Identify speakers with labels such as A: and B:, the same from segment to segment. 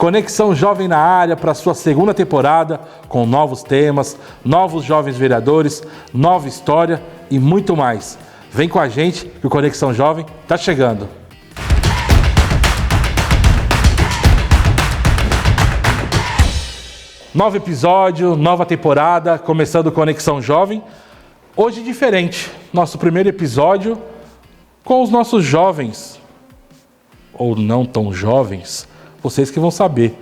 A: Conexão Jovem na área para sua segunda temporada, com novos temas, novos jovens vereadores, nova história e muito mais. Vem com a gente que o Conexão Jovem está chegando. Novo episódio, nova temporada, começando o Conexão Jovem. Hoje diferente, nosso primeiro episódio com os nossos jovens, ou não tão jovens, vocês que vão saber.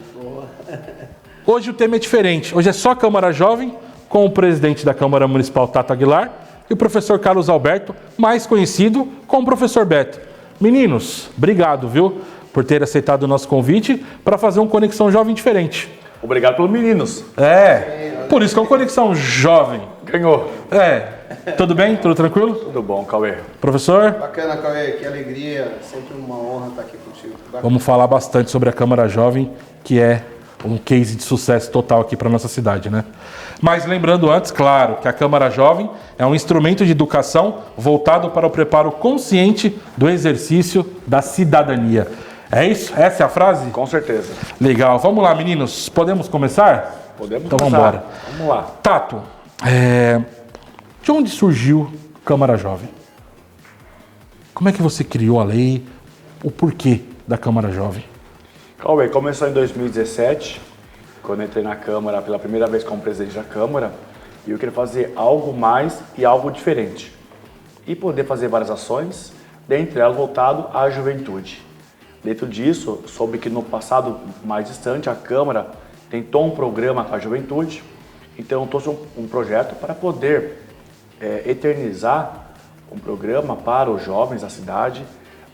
A: Hoje o tema é diferente, hoje é só Câmara Jovem, com o presidente da Câmara Municipal, Tato Aguilar, e o professor Carlos Alberto, mais conhecido como professor Beto. Meninos, obrigado, viu, por ter aceitado o nosso convite para fazer um Conexão Jovem diferente.
B: Obrigado pelos meninos.
A: Por isso que é um Conexão Jovem.
B: Ganhou.
A: Tudo bem? Tudo tranquilo?
B: Tudo bom, Cauê.
A: Professor?
C: Bacana, Cauê, que alegria, sempre uma honra estar aqui contigo. Bacana.
A: Vamos falar bastante sobre a Câmara Jovem, que é um case de sucesso total aqui para nossa cidade, né? Mas lembrando antes, claro, que a Câmara Jovem é um instrumento de educação voltado para o preparo consciente do exercício da cidadania. É isso? Essa é a frase?
B: Com certeza.
A: Legal. Vamos lá, meninos. Podemos começar?
B: Podemos
A: então
B: começar.
A: Vamos embora.
B: Vamos lá.
A: Tato, de onde surgiu Câmara Jovem? Como é que você criou a lei? O porquê da Câmara Jovem?
B: Cauê, começou em 2017, quando eu entrei na Câmara pela primeira vez como presidente da Câmara, e eu queria fazer algo mais e algo diferente. E poder fazer várias ações, dentre elas voltado à juventude. Dentro disso, soube que no passado mais distante, a Câmara tentou um programa com a juventude, então eu trouxe um projeto para poder eternizar um programa para os jovens da cidade,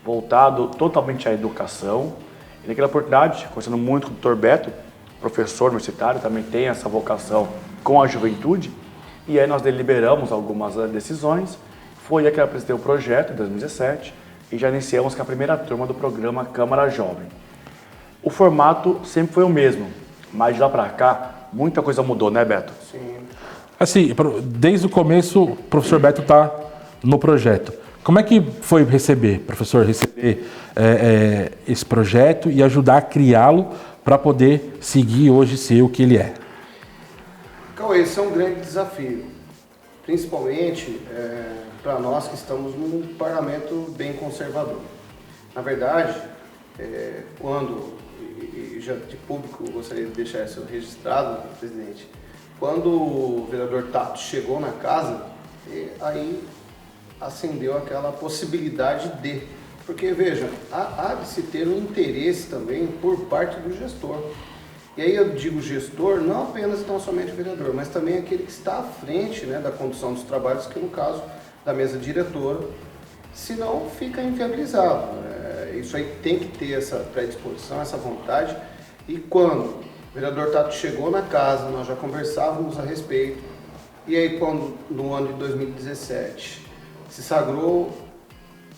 B: voltado totalmente à educação. E naquela oportunidade, conversando muito com o Dr. Beto, professor universitário, também tem essa vocação com a juventude, e aí nós deliberamos algumas decisões, foi aí que eu apresentei o projeto em 2017, e já iniciamos com a primeira turma do programa Câmara Jovem. O formato sempre foi o mesmo, mas de lá para cá, muita coisa mudou, né, Beto?
C: Sim.
A: Assim, desde o começo, o professor Beto está no projeto. Como é que foi professor, receber esse projeto e ajudar a criá-lo para poder seguir hoje ser o que ele é?
C: Cauê, esse é um grande desafio, principalmente para nós que estamos num parlamento bem conservador. Na verdade, quando, e já de público gostaria de deixar isso registrado, presidente, quando o vereador Tato chegou na casa, aí acendeu aquela possibilidade de... Porque, veja, há de se ter um interesse também por parte do gestor. E aí eu digo gestor, não apenas tão somente o vereador, mas também aquele que está à frente, né, da condução dos trabalhos, que no caso da mesa diretora, senão fica inviabilizado. Isso aí tem que ter essa predisposição, essa vontade. E quando o vereador Tato chegou na casa, nós já conversávamos a respeito. E aí quando, no ano de 2017, se sagrou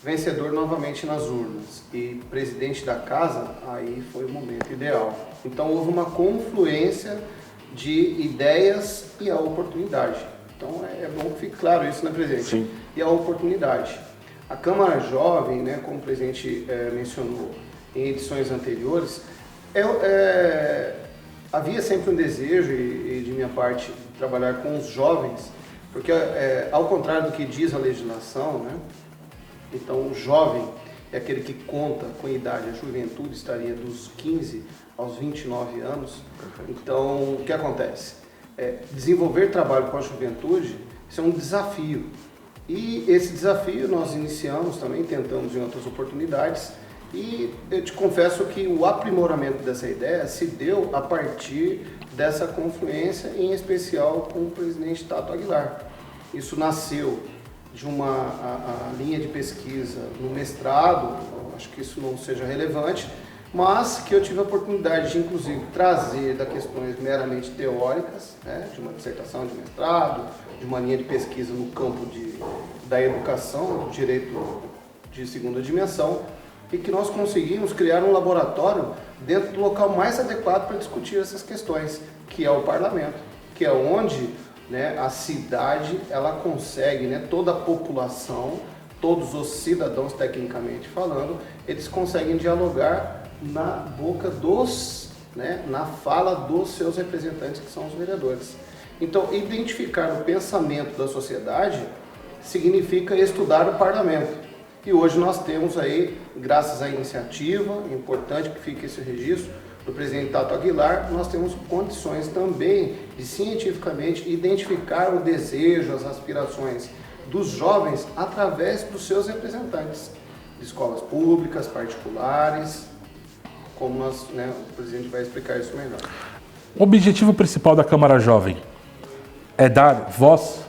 C: vencedor novamente nas urnas e presidente da casa, aí foi o momento ideal. Então houve uma confluência de ideias e a oportunidade. Então é bom que fique claro isso, né, presidente?
B: Sim.
C: E a oportunidade. A Câmara Jovem, né, como o presidente mencionou em edições anteriores, havia sempre um desejo, e de minha parte, de trabalhar com os jovens, porque ao contrário do que diz a legislação, né, então o jovem é aquele que conta com idade, a juventude estaria dos 15 aos 29 anos. Perfeito. Então o que acontece? Desenvolver trabalho com a juventude, isso é um desafio. E esse desafio nós iniciamos também, tentamos em outras oportunidades, e eu te confesso que o aprimoramento dessa ideia se deu a partir dessa confluência, em especial com o presidente Tato Aguilar. Isso nasceu de a linha de pesquisa no mestrado, acho que isso não seja relevante, mas que eu tive a oportunidade de, inclusive, trazer das questões meramente teóricas, né, de uma dissertação de mestrado, de uma linha de pesquisa no campo da educação, do direito de segunda dimensão, e que nós conseguimos criar um laboratório dentro do local mais adequado para discutir essas questões, que é o parlamento, que é onde, né, a cidade ela consegue, né, toda a população, todos os cidadãos, tecnicamente falando, eles conseguem dialogar na boca dos né, na fala dos seus representantes, que são os vereadores. Então, identificar o pensamento da sociedade significa estudar o parlamento. E hoje nós temos aí, graças à iniciativa, é importante que fique esse registro, do presidente Tato Aguilar, nós temos condições também de cientificamente identificar o desejo, as aspirações dos jovens através dos seus representantes, de escolas públicas, particulares, como nós, né, o presidente vai explicar isso melhor.
A: O objetivo principal da Câmara Jovem é dar voz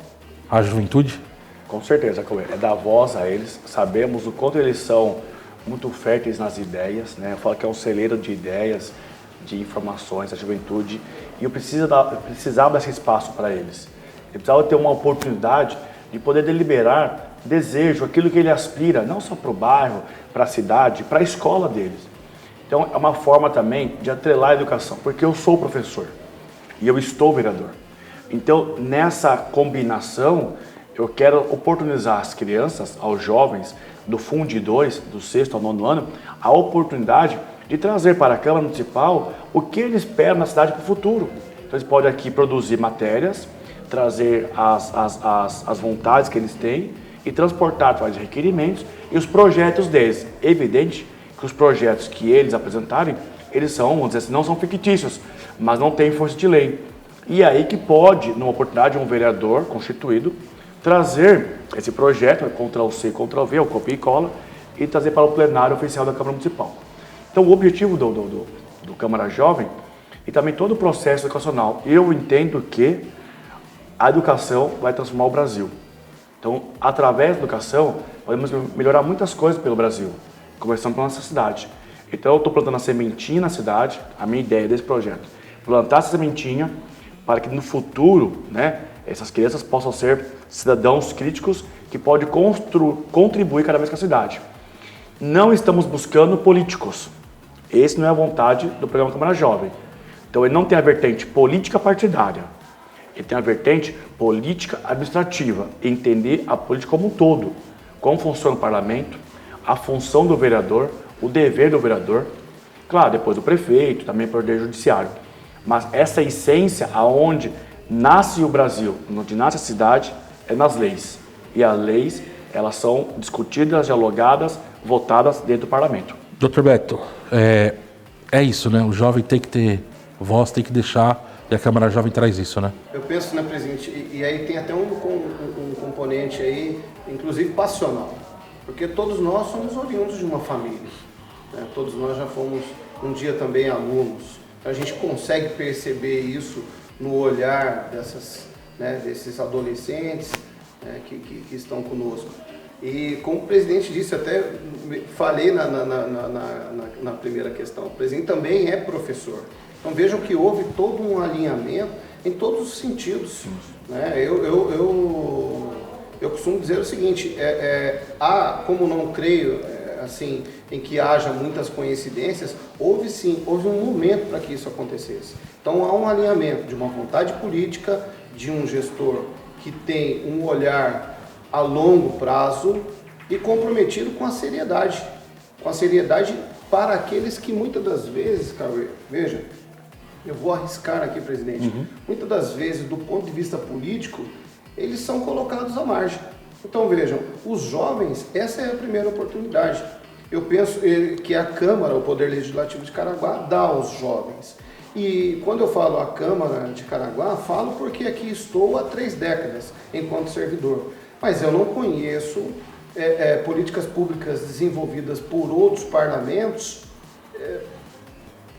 A: à juventude?
B: Com certeza, Cauê. É dar voz a eles. Sabemos o quanto eles são muito férteis nas ideias, né? Eu falo que é um celeiro de ideias, de informações, a juventude. E eu precisava desse espaço para eles. Eu precisava ter uma oportunidade de poder deliberar desejo, aquilo que ele aspira, não só para o bairro, para a cidade, para a escola deles. Então, é uma forma também de atrelar a educação, porque eu sou professor e eu estou vereador. Então, nessa combinação, eu quero oportunizar as crianças, aos jovens do Fundi 2, do 6º ao 9º ano, a oportunidade de trazer para a Câmara Municipal o que eles esperam na cidade para o futuro. Então, eles podem aqui produzir matérias, trazer as vontades que eles têm e transportar através de requerimentos e os projetos deles. É evidente que os projetos que eles apresentarem, eles são, vamos dizer assim, não são fictícios, mas não têm força de lei. E aí que pode, numa oportunidade, um vereador constituído trazer esse projeto, Ctrl+C, Ctrl+V, ou copia e cola, e trazer para o plenário oficial da Câmara Municipal. Então, o objetivo do Câmara Jovem e também todo o processo educacional, eu entendo que a educação vai transformar o Brasil. Então, através da educação, podemos melhorar muitas coisas pelo Brasil, começando pela nossa cidade. Então, eu estou plantando a sementinha na cidade, a minha ideia desse projeto, plantar essa sementinha para que no futuro, né, essas crianças possam ser cidadãos críticos que podem contribuir cada vez com a cidade. Não estamos buscando políticos. Esse não é a vontade do programa Câmara Jovem. Então, ele não tem a vertente política partidária. Ele tem a vertente política administrativa, entender a política como um todo, como funciona o parlamento, a função do vereador, o dever do vereador, claro, depois do prefeito, também o poder judiciário. Mas essa essência aonde nasce o Brasil, onde nasce a cidade, é nas leis. E as leis, elas são discutidas, dialogadas, votadas dentro do parlamento.
A: Dr. Beto, é isso, né? O jovem tem que ter voz, tem que deixar, e a Câmara Jovem traz isso, né?
C: Eu penso, né, presidente, e aí tem até um componente aí, inclusive passional, porque todos nós somos oriundos de uma família, né? Todos nós já fomos um dia também alunos, então a gente consegue perceber isso no olhar desses adolescentes, né, que estão conosco. E como o presidente disse, até falei na primeira questão, o presidente também é professor. Então vejam que houve todo um alinhamento em todos os sentidos. Né? Eu costumo dizer o seguinte, como não creio assim, em que haja muitas coincidências, houve um momento para que isso acontecesse. Então há um alinhamento de uma vontade política, de um gestor que tem um olhar a longo prazo e comprometido com a seriedade para aqueles que muitas das vezes, Cauê, veja, eu vou arriscar aqui, presidente, muitas das vezes, do ponto de vista político, eles são colocados à margem. Então vejam, os jovens, essa é a primeira oportunidade. Eu penso que a Câmara, o Poder Legislativo de Caraguá, dá aos jovens. E quando eu falo a Câmara de Caraguá, falo porque aqui estou há 3 décadas enquanto servidor. Mas eu não conheço políticas públicas desenvolvidas por outros parlamentos,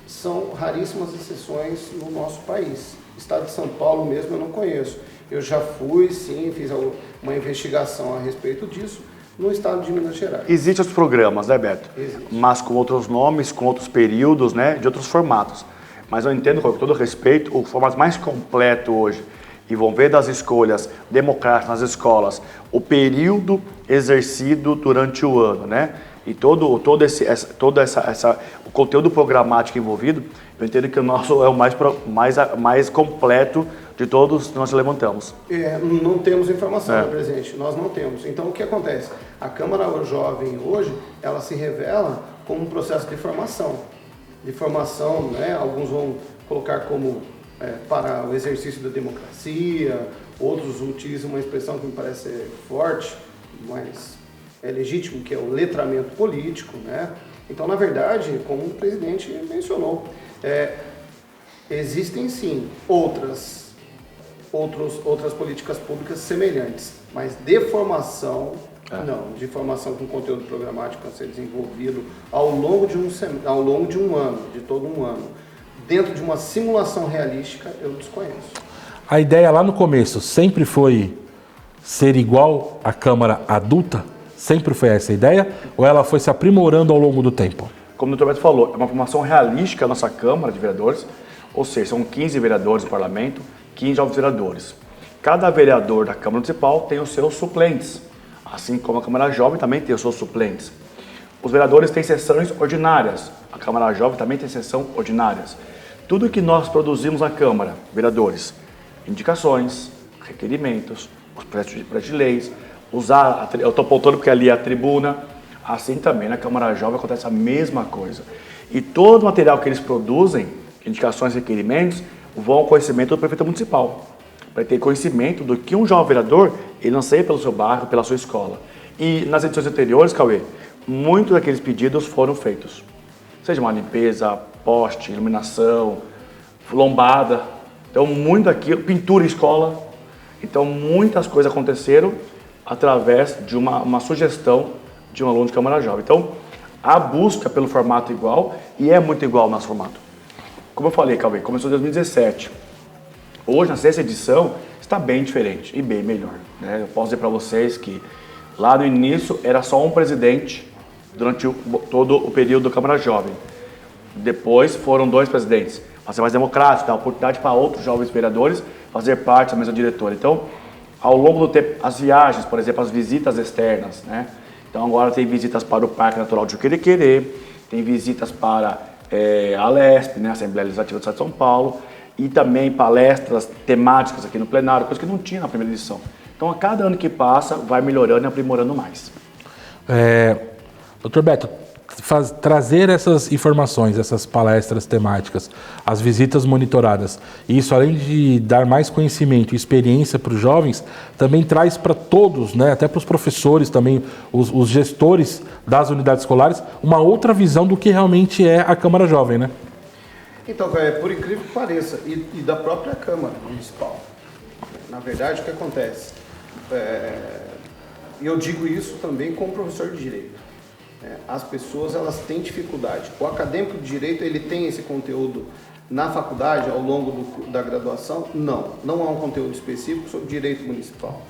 C: são raríssimas exceções no nosso país. Estado de São Paulo mesmo eu não conheço. Eu já fui, sim, fiz uma investigação a respeito disso no estado de Minas Gerais.
B: Existem os programas, né, Beto?
C: Existe.
B: Mas com outros nomes, com outros períodos, né, de outros formatos. Mas eu entendo, com todo respeito, o formato mais completo hoje, e vão ver das escolhas democráticas nas escolas, o período exercido durante o ano, né? E todo o conteúdo programático envolvido, eu entendo que o nosso é o mais completo de todos que nós levantamos.
C: Não temos informação, né, presidente? Nós não temos. Então, o que acontece? A Câmara Jovem hoje, ela se revela como um processo de formação. de formação, né? Alguns vão colocar como para o exercício da democracia, outros utilizam uma expressão que me parece ser forte, mas é legítimo, que é o letramento político, né? Então, na verdade, como o presidente mencionou, existem sim outras políticas públicas semelhantes, mas de formação, não, de formação com conteúdo programático a ser desenvolvido ao longo de um ano, de todo um ano, dentro de uma simulação realística, eu desconheço.
A: A ideia lá no começo sempre foi ser igual à Câmara adulta? Sempre foi essa a ideia? Ou ela foi se aprimorando ao longo do tempo?
B: Como o Dr. Beto falou, é uma formação realística a nossa Câmara de Vereadores, ou seja, são 15 vereadores do Parlamento, 15 novos vereadores. Cada vereador da Câmara Municipal tem os seus suplentes, assim como a Câmara Jovem também tem os seus suplentes. Os vereadores têm sessões ordinárias, a Câmara Jovem também tem sessão ordinárias. Tudo que nós produzimos na Câmara, vereadores, indicações, requerimentos, os projetos de leis, eu estou apontando porque ali é a tribuna, assim também na Câmara Jovem acontece a mesma coisa. E todo o material que eles produzem, indicações e requerimentos, vão ao conhecimento do prefeito municipal, para ter conhecimento do que um jovem vereador, ele anseia pelo seu bairro, pela sua escola. E nas edições anteriores, Cauê, muitos daqueles pedidos foram feitos. Seja uma limpeza, poste, iluminação, lombada, então muito daquilo, pintura em escola. Então muitas coisas aconteceram através de uma sugestão de um aluno de Câmara Jovem. Então a busca pelo formato igual, e é muito igual o nosso formato. Como eu falei, Cauê, começou em 2017. Hoje, na sexta edição, está bem diferente e bem melhor, né? Eu posso dizer para vocês que lá no início era só um presidente durante todo o período da Câmara Jovem. Depois foram 2 presidentes, para ser mais democrático, dar oportunidade para outros jovens vereadores fazer parte da mesa diretora. Então, ao longo do tempo, as viagens, por exemplo, as visitas externas, né? Então agora tem visitas para o Parque Natural de Juqueriquerê, tem visitas para a Alesp, né? Assembleia Legislativa do Estado de São Paulo, e também palestras temáticas aqui no plenário, coisa que não tinha na primeira edição. Então, a cada ano que passa, vai melhorando e aprimorando mais.
A: Dr. Beto, trazer essas informações, essas palestras temáticas, as visitas monitoradas, isso além de dar mais conhecimento e experiência para os jovens, também traz para todos, né, até para os professores também, os gestores das unidades escolares, uma outra visão do que realmente é a Câmara Jovem, né?
C: Então, por incrível que pareça, e da própria Câmara Municipal. Na verdade, o que acontece? Eu digo isso também como professor de Direito. As pessoas, elas têm dificuldade. O acadêmico de Direito, ele tem esse conteúdo na faculdade, ao longo da graduação? Não há um conteúdo específico sobre Direito Municipal.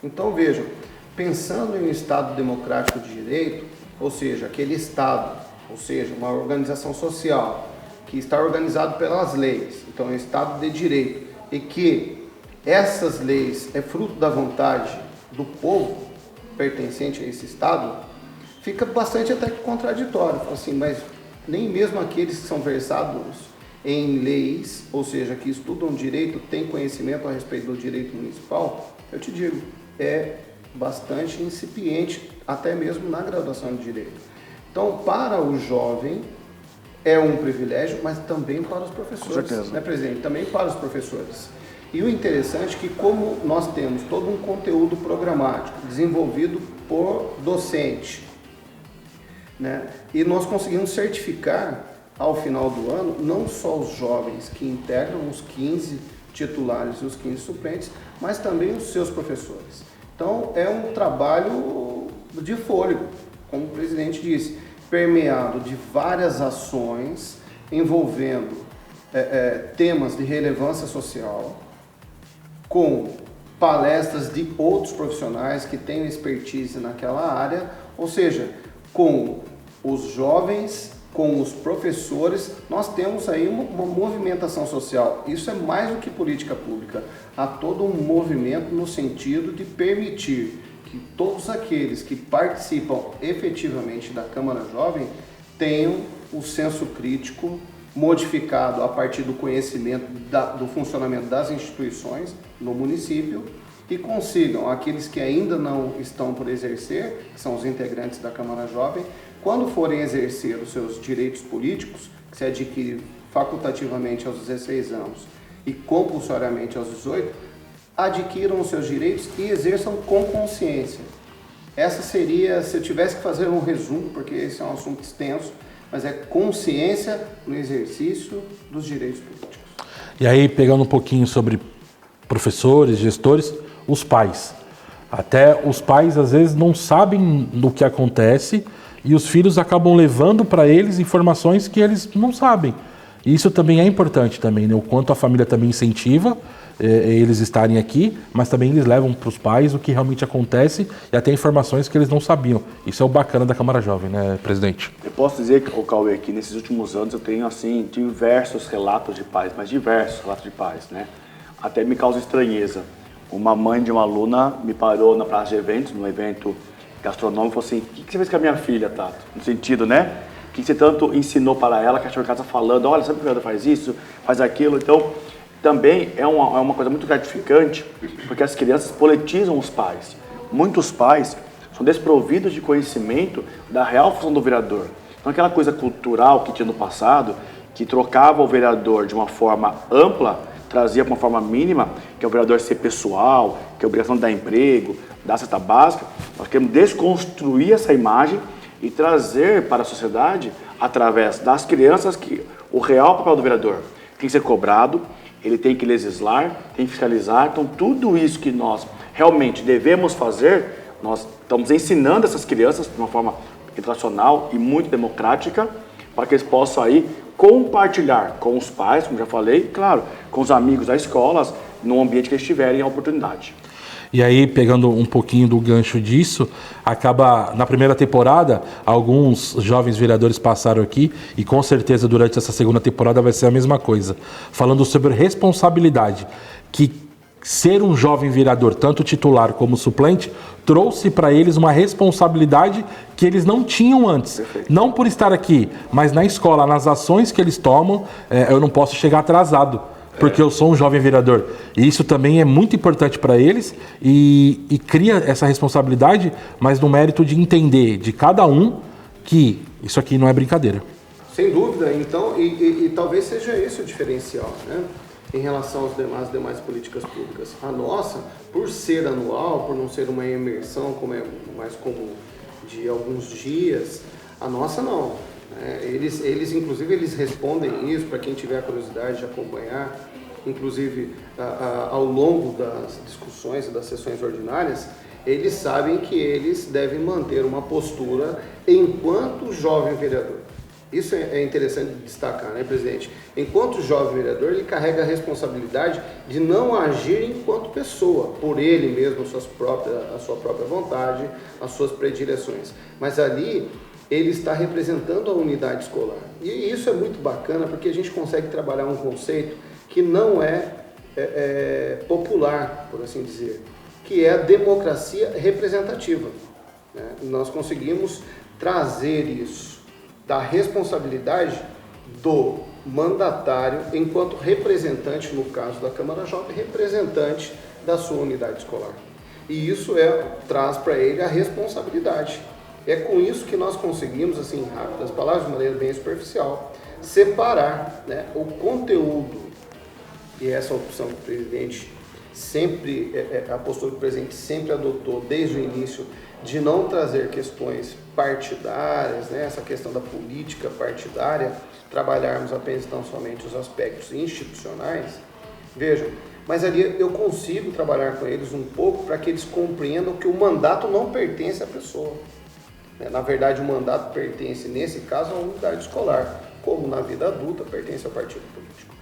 C: Então, vejam, pensando em um Estado democrático de direito, ou seja, aquele Estado, ou seja, uma organização social, que está organizado pelas leis, então é um Estado de direito, e que essas leis é fruto da vontade do povo pertencente a esse Estado, fica bastante até que contraditório. Assim, mas nem mesmo aqueles que são versados em leis, ou seja, que estudam direito, têm conhecimento a respeito do direito municipal, eu te digo, é bastante incipiente, até mesmo na graduação de direito. Então, para o jovem, é um privilégio, mas também para os professores, né, presidente? Também para os professores. E o interessante é que, como nós temos todo um conteúdo programático desenvolvido por docente, né, e nós conseguimos certificar, ao final do ano, não só os jovens que integram os 15 titulares e os 15 suplentes, mas também os seus professores. Então, é um trabalho de fôlego, como o presidente disse, permeado de várias ações envolvendo temas de relevância social, com palestras de outros profissionais que têm expertise naquela área, ou seja, com os jovens, com os professores, nós temos aí uma movimentação social. Isso é mais do que política pública. Há todo um movimento no sentido de permitir que todos aqueles que participam efetivamente da Câmara Jovem tenham o senso crítico modificado a partir do conhecimento do funcionamento das instituições no município e consigam, aqueles que ainda não estão por exercer, que são os integrantes da Câmara Jovem, quando forem exercer os seus direitos políticos, que se adquire facultativamente aos 16 anos e compulsoriamente aos 18, adquiram os seus direitos e exerçam com consciência. Essa seria, se eu tivesse que fazer um resumo, porque esse é um assunto extenso, mas é consciência no exercício dos direitos políticos.
A: E aí, pegando um pouquinho sobre professores, gestores, os pais. Até os pais, às vezes, não sabem do que acontece e os filhos acabam levando para eles informações que eles não sabem. E isso também é importante também, né? O quanto a família também incentiva eles estarem aqui, mas também eles levam para os pais o que realmente acontece e até informações que eles não sabiam. Isso é o bacana da Câmara Jovem, né, presidente?
B: Eu posso dizer, Cauê, que nesses últimos anos eu tenho, assim, diversos relatos de pais, mas diversos relatos de pais, né? Até me causa estranheza. Uma mãe de uma aluna me parou na praça de eventos, num evento gastronômico, e falou assim: o que você fez com a minha filha, Tato? No sentido, né? O que você tanto ensinou para ela, que a chegou em casa falando, olha, sabe que o vereador faz isso, faz aquilo? Então, também é uma coisa muito gratificante, porque as crianças politizam os pais. Muitos pais são desprovidos de conhecimento da real função do vereador. Então, aquela coisa cultural que tinha no passado, que trocava o vereador de uma forma ampla, trazia para uma forma mínima, que é o vereador ser pessoal, que é a obrigação de dar emprego, dar cesta básica. Nós queremos desconstruir essa imagem e trazer para a sociedade, através das crianças, que o real papel do vereador tem que ser cobrado, ele tem que legislar, tem que fiscalizar. Então, tudo isso que nós realmente devemos fazer, nós estamos ensinando essas crianças de uma forma internacional e muito democrática, para que eles possam aí compartilhar com os pais, como já falei, claro, com os amigos das escolas, no ambiente que eles tiverem a oportunidade.
A: E aí, pegando um pouquinho do gancho disso, acaba, na primeira temporada, alguns jovens vereadores passaram aqui, e com certeza durante essa segunda temporada vai ser a mesma coisa, falando sobre responsabilidade, que ser um jovem vereador, tanto titular como suplente, trouxe para eles uma responsabilidade que eles não tinham antes.
B: Perfeito.
A: Não por estar aqui, mas na escola, nas ações que eles tomam, eu não posso chegar atrasado, porque eu sou um jovem vereador. E isso também é muito importante para eles e cria essa responsabilidade, mas no mérito de entender de cada um que isso aqui não é brincadeira.
C: Sem dúvida, então, e talvez seja esse o diferencial, né? Em relação às demais políticas públicas. A nossa, por ser anual, por não ser uma imersão, como é mais comum, de alguns dias, a nossa não. Eles inclusive, eles respondem isso, para quem tiver a curiosidade de acompanhar, inclusive ao longo das discussões e das sessões ordinárias, eles sabem que eles devem manter uma postura enquanto jovem vereador. Isso é interessante destacar, né, presidente? Enquanto jovem vereador, ele carrega a responsabilidade de não agir enquanto pessoa, por ele mesmo, a sua própria vontade, as suas predileções. Mas ali, ele está representando a unidade escolar. E isso é muito bacana, porque a gente consegue trabalhar um conceito que não é popular, por assim dizer, que é a democracia representativa, né? Nós conseguimos trazer isso da responsabilidade do mandatário enquanto representante, no caso da Câmara Jovem, representante da sua unidade escolar. E isso traz para ele a responsabilidade. É com isso que nós conseguimos, assim, em rápidas palavras, de maneira bem superficial, separar, né, o conteúdo, e essa opção que o presidente sempre, a postura que o presidente sempre adotou desde o início, de não trazer questões partidárias, né, essa questão da política partidária, trabalharmos apenas tão somente os aspectos institucionais. Vejam, mas ali eu consigo trabalhar com eles um pouco para que eles compreendam que o mandato não pertence à pessoa. Na verdade, o mandato pertence, nesse caso, à unidade escolar, como na vida adulta pertence ao partido político.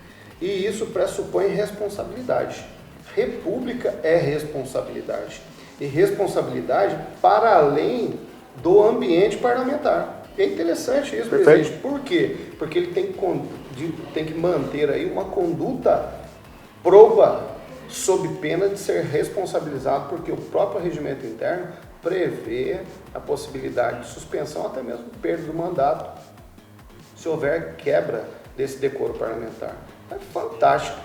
C: E isso pressupõe responsabilidade. República é responsabilidade. E responsabilidade para além do ambiente parlamentar. É interessante isso, presidente. Por quê? Porque ele tem que manter aí uma conduta proba sob pena de ser responsabilizado, porque o próprio regimento interno prevê a possibilidade de suspensão, até mesmo perda do mandato, se houver quebra desse decoro parlamentar. É fantástico.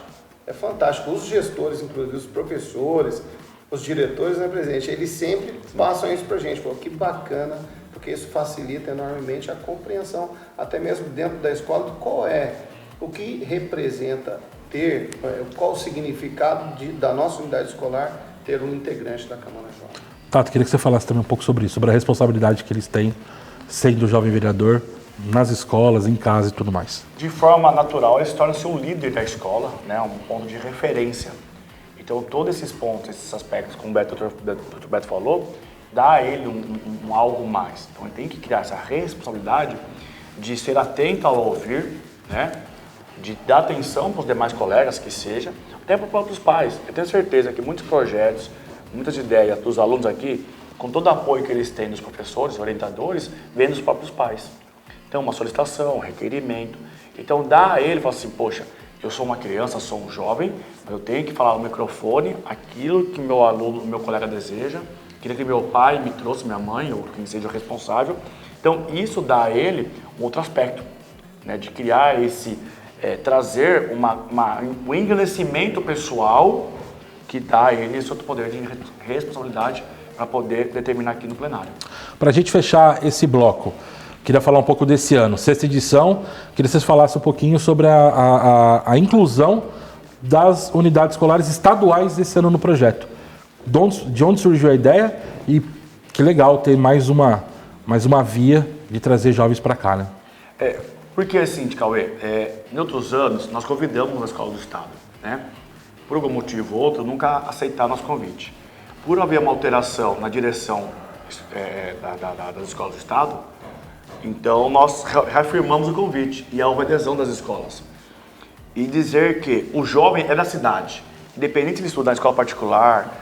C: É fantástico. Os gestores, inclusive os professores, os diretores, né, presidente, eles sempre passam isso para a gente. Pô, que bacana, porque isso facilita enormemente a compreensão, até mesmo dentro da escola, do qual é, o que representa ter, qual o significado da nossa unidade escolar ter um integrante da Câmara Jovem.
A: Tato, queria que você falasse também um pouco sobre isso, sobre a responsabilidade que eles têm sendo jovem vereador nas escolas, em casa e tudo mais.
B: De forma natural, eles tornam-se um líder da escola, né, um ponto de referência. Então, todos esses pontos, esses aspectos, como o Dr. Beto falou, dá a ele um algo mais. Então, ele tem que criar essa responsabilidade de ser atento ao ouvir, né, de dar atenção para os demais colegas, que seja, até para os próprios pais. Eu tenho certeza que muitos projetos, muitas ideias dos alunos aqui, com todo o apoio que eles têm dos professores, orientadores, vem dos próprios pais. Então, uma solicitação, um requerimento. Então, dá a ele, fala assim, poxa, eu sou uma criança, sou um jovem, mas eu tenho que falar no microfone aquilo que meu aluno, meu colega deseja, aquilo que meu pai me trouxe, minha mãe, ou quem seja o responsável. Então, isso dá a ele um outro aspecto, né, de criar esse, trazer um engrandecimento pessoal que dá a ele esse outro poder de responsabilidade para poder determinar aqui no plenário.
A: Para a gente fechar esse bloco, queria falar um pouco desse ano, 6ª edição, queria que vocês falassem um pouquinho sobre a inclusão das unidades escolares estaduais esse ano no projeto. De onde surgiu a ideia e que legal ter mais uma via de trazer jovens para cá, né?
B: Porque assim, Cauê, em outros anos nós convidamos a Escola do Estado, né? Por algum motivo ou outro, nunca aceitaram nosso convite. Por haver uma alteração na direção das escolas do Estado, então nós reafirmamos o convite e houve adesão das escolas. E dizer que o jovem é da cidade, independente de estudar em escola particular,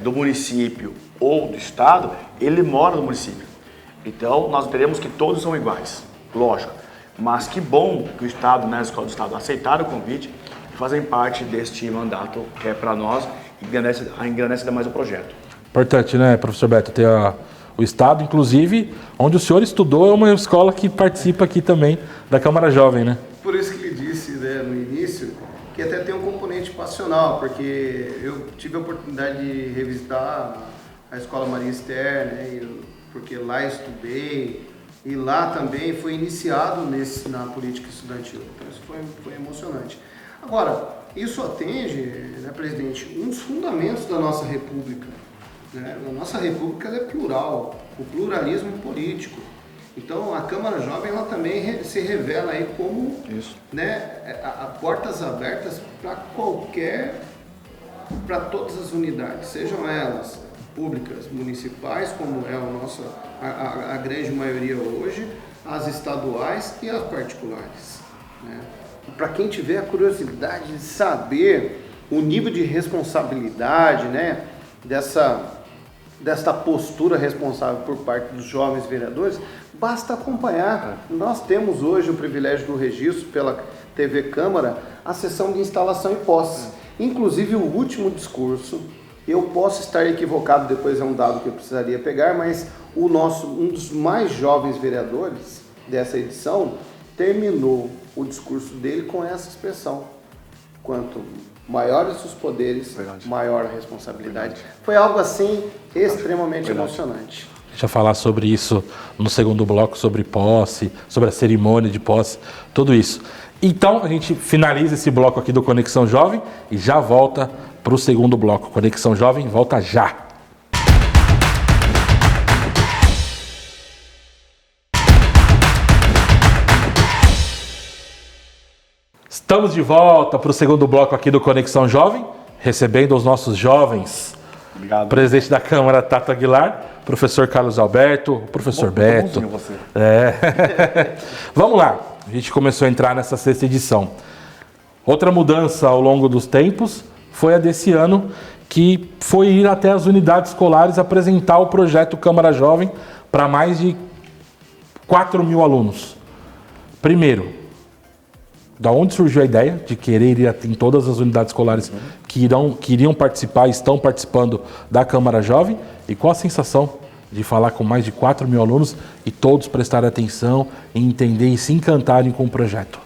B: do município ou do Estado, ele mora no município. Então nós teremos que todos são iguais, lógico. Mas que bom que o Estado, né, a escola do Estado, aceitaram o convite e fazem parte deste mandato que é para nós e engrandece ainda mais o projeto.
A: Importante, né, professor Beto, ter o Estado, inclusive, onde o senhor estudou, é uma escola que participa aqui também da Câmara Jovem, né?
C: Por isso que ele disse, né, no início que até tem um componente passional, porque eu tive a oportunidade de revisitar a Escola Maria Esther, né, porque lá estudei e lá também foi iniciado na política estudantil. Então isso foi emocionante. Agora, isso atende, né, presidente, um dos fundamentos da nossa República. Né? A nossa República é plural, o pluralismo político. Então, a Câmara Jovem ela também se revela aí como, né, portas abertas para todas as unidades, sejam elas públicas, municipais, como é a grande maioria hoje, as estaduais e as particulares. Né? Para quem tiver a curiosidade de saber o nível de responsabilidade, né, desta postura responsável por parte dos jovens vereadores, basta acompanhar. Nós temos hoje o privilégio do registro pela TV Câmara, a sessão de instalação e posse. Inclusive o último discurso, eu posso estar equivocado, depois é um dado que eu precisaria pegar, mas um dos mais jovens vereadores dessa edição terminou o discurso dele com essa expressão: quanto maiores os poderes, maior a responsabilidade. Foi algo assim extremamente emocionante.
A: Deixa eu falar sobre isso no segundo bloco, sobre posse, sobre a cerimônia de posse, tudo isso. Então, a gente finaliza esse bloco aqui do Conexão Jovem e já volta para o segundo bloco. Conexão Jovem volta já. Estamos de volta para o segundo bloco aqui do Conexão Jovem, recebendo os nossos jovens.
B: Obrigado.
A: Presidente da Câmara, Tato Aguilar, professor Carlos Alberto, professor Beto.
B: Você.
A: Vamos lá, a gente começou a entrar nessa 6ª edição. Outra mudança ao longo dos tempos foi a desse ano, que foi ir até as unidades escolares apresentar o projeto Câmara Jovem para mais de 4.000 alunos. Primeiro, da onde surgiu a ideia de querer ir em todas as unidades escolares que iriam participar, estão participando da Câmara Jovem, e qual a sensação de falar com mais de 4.000 alunos e todos prestarem atenção e entender e se encantarem com o projeto?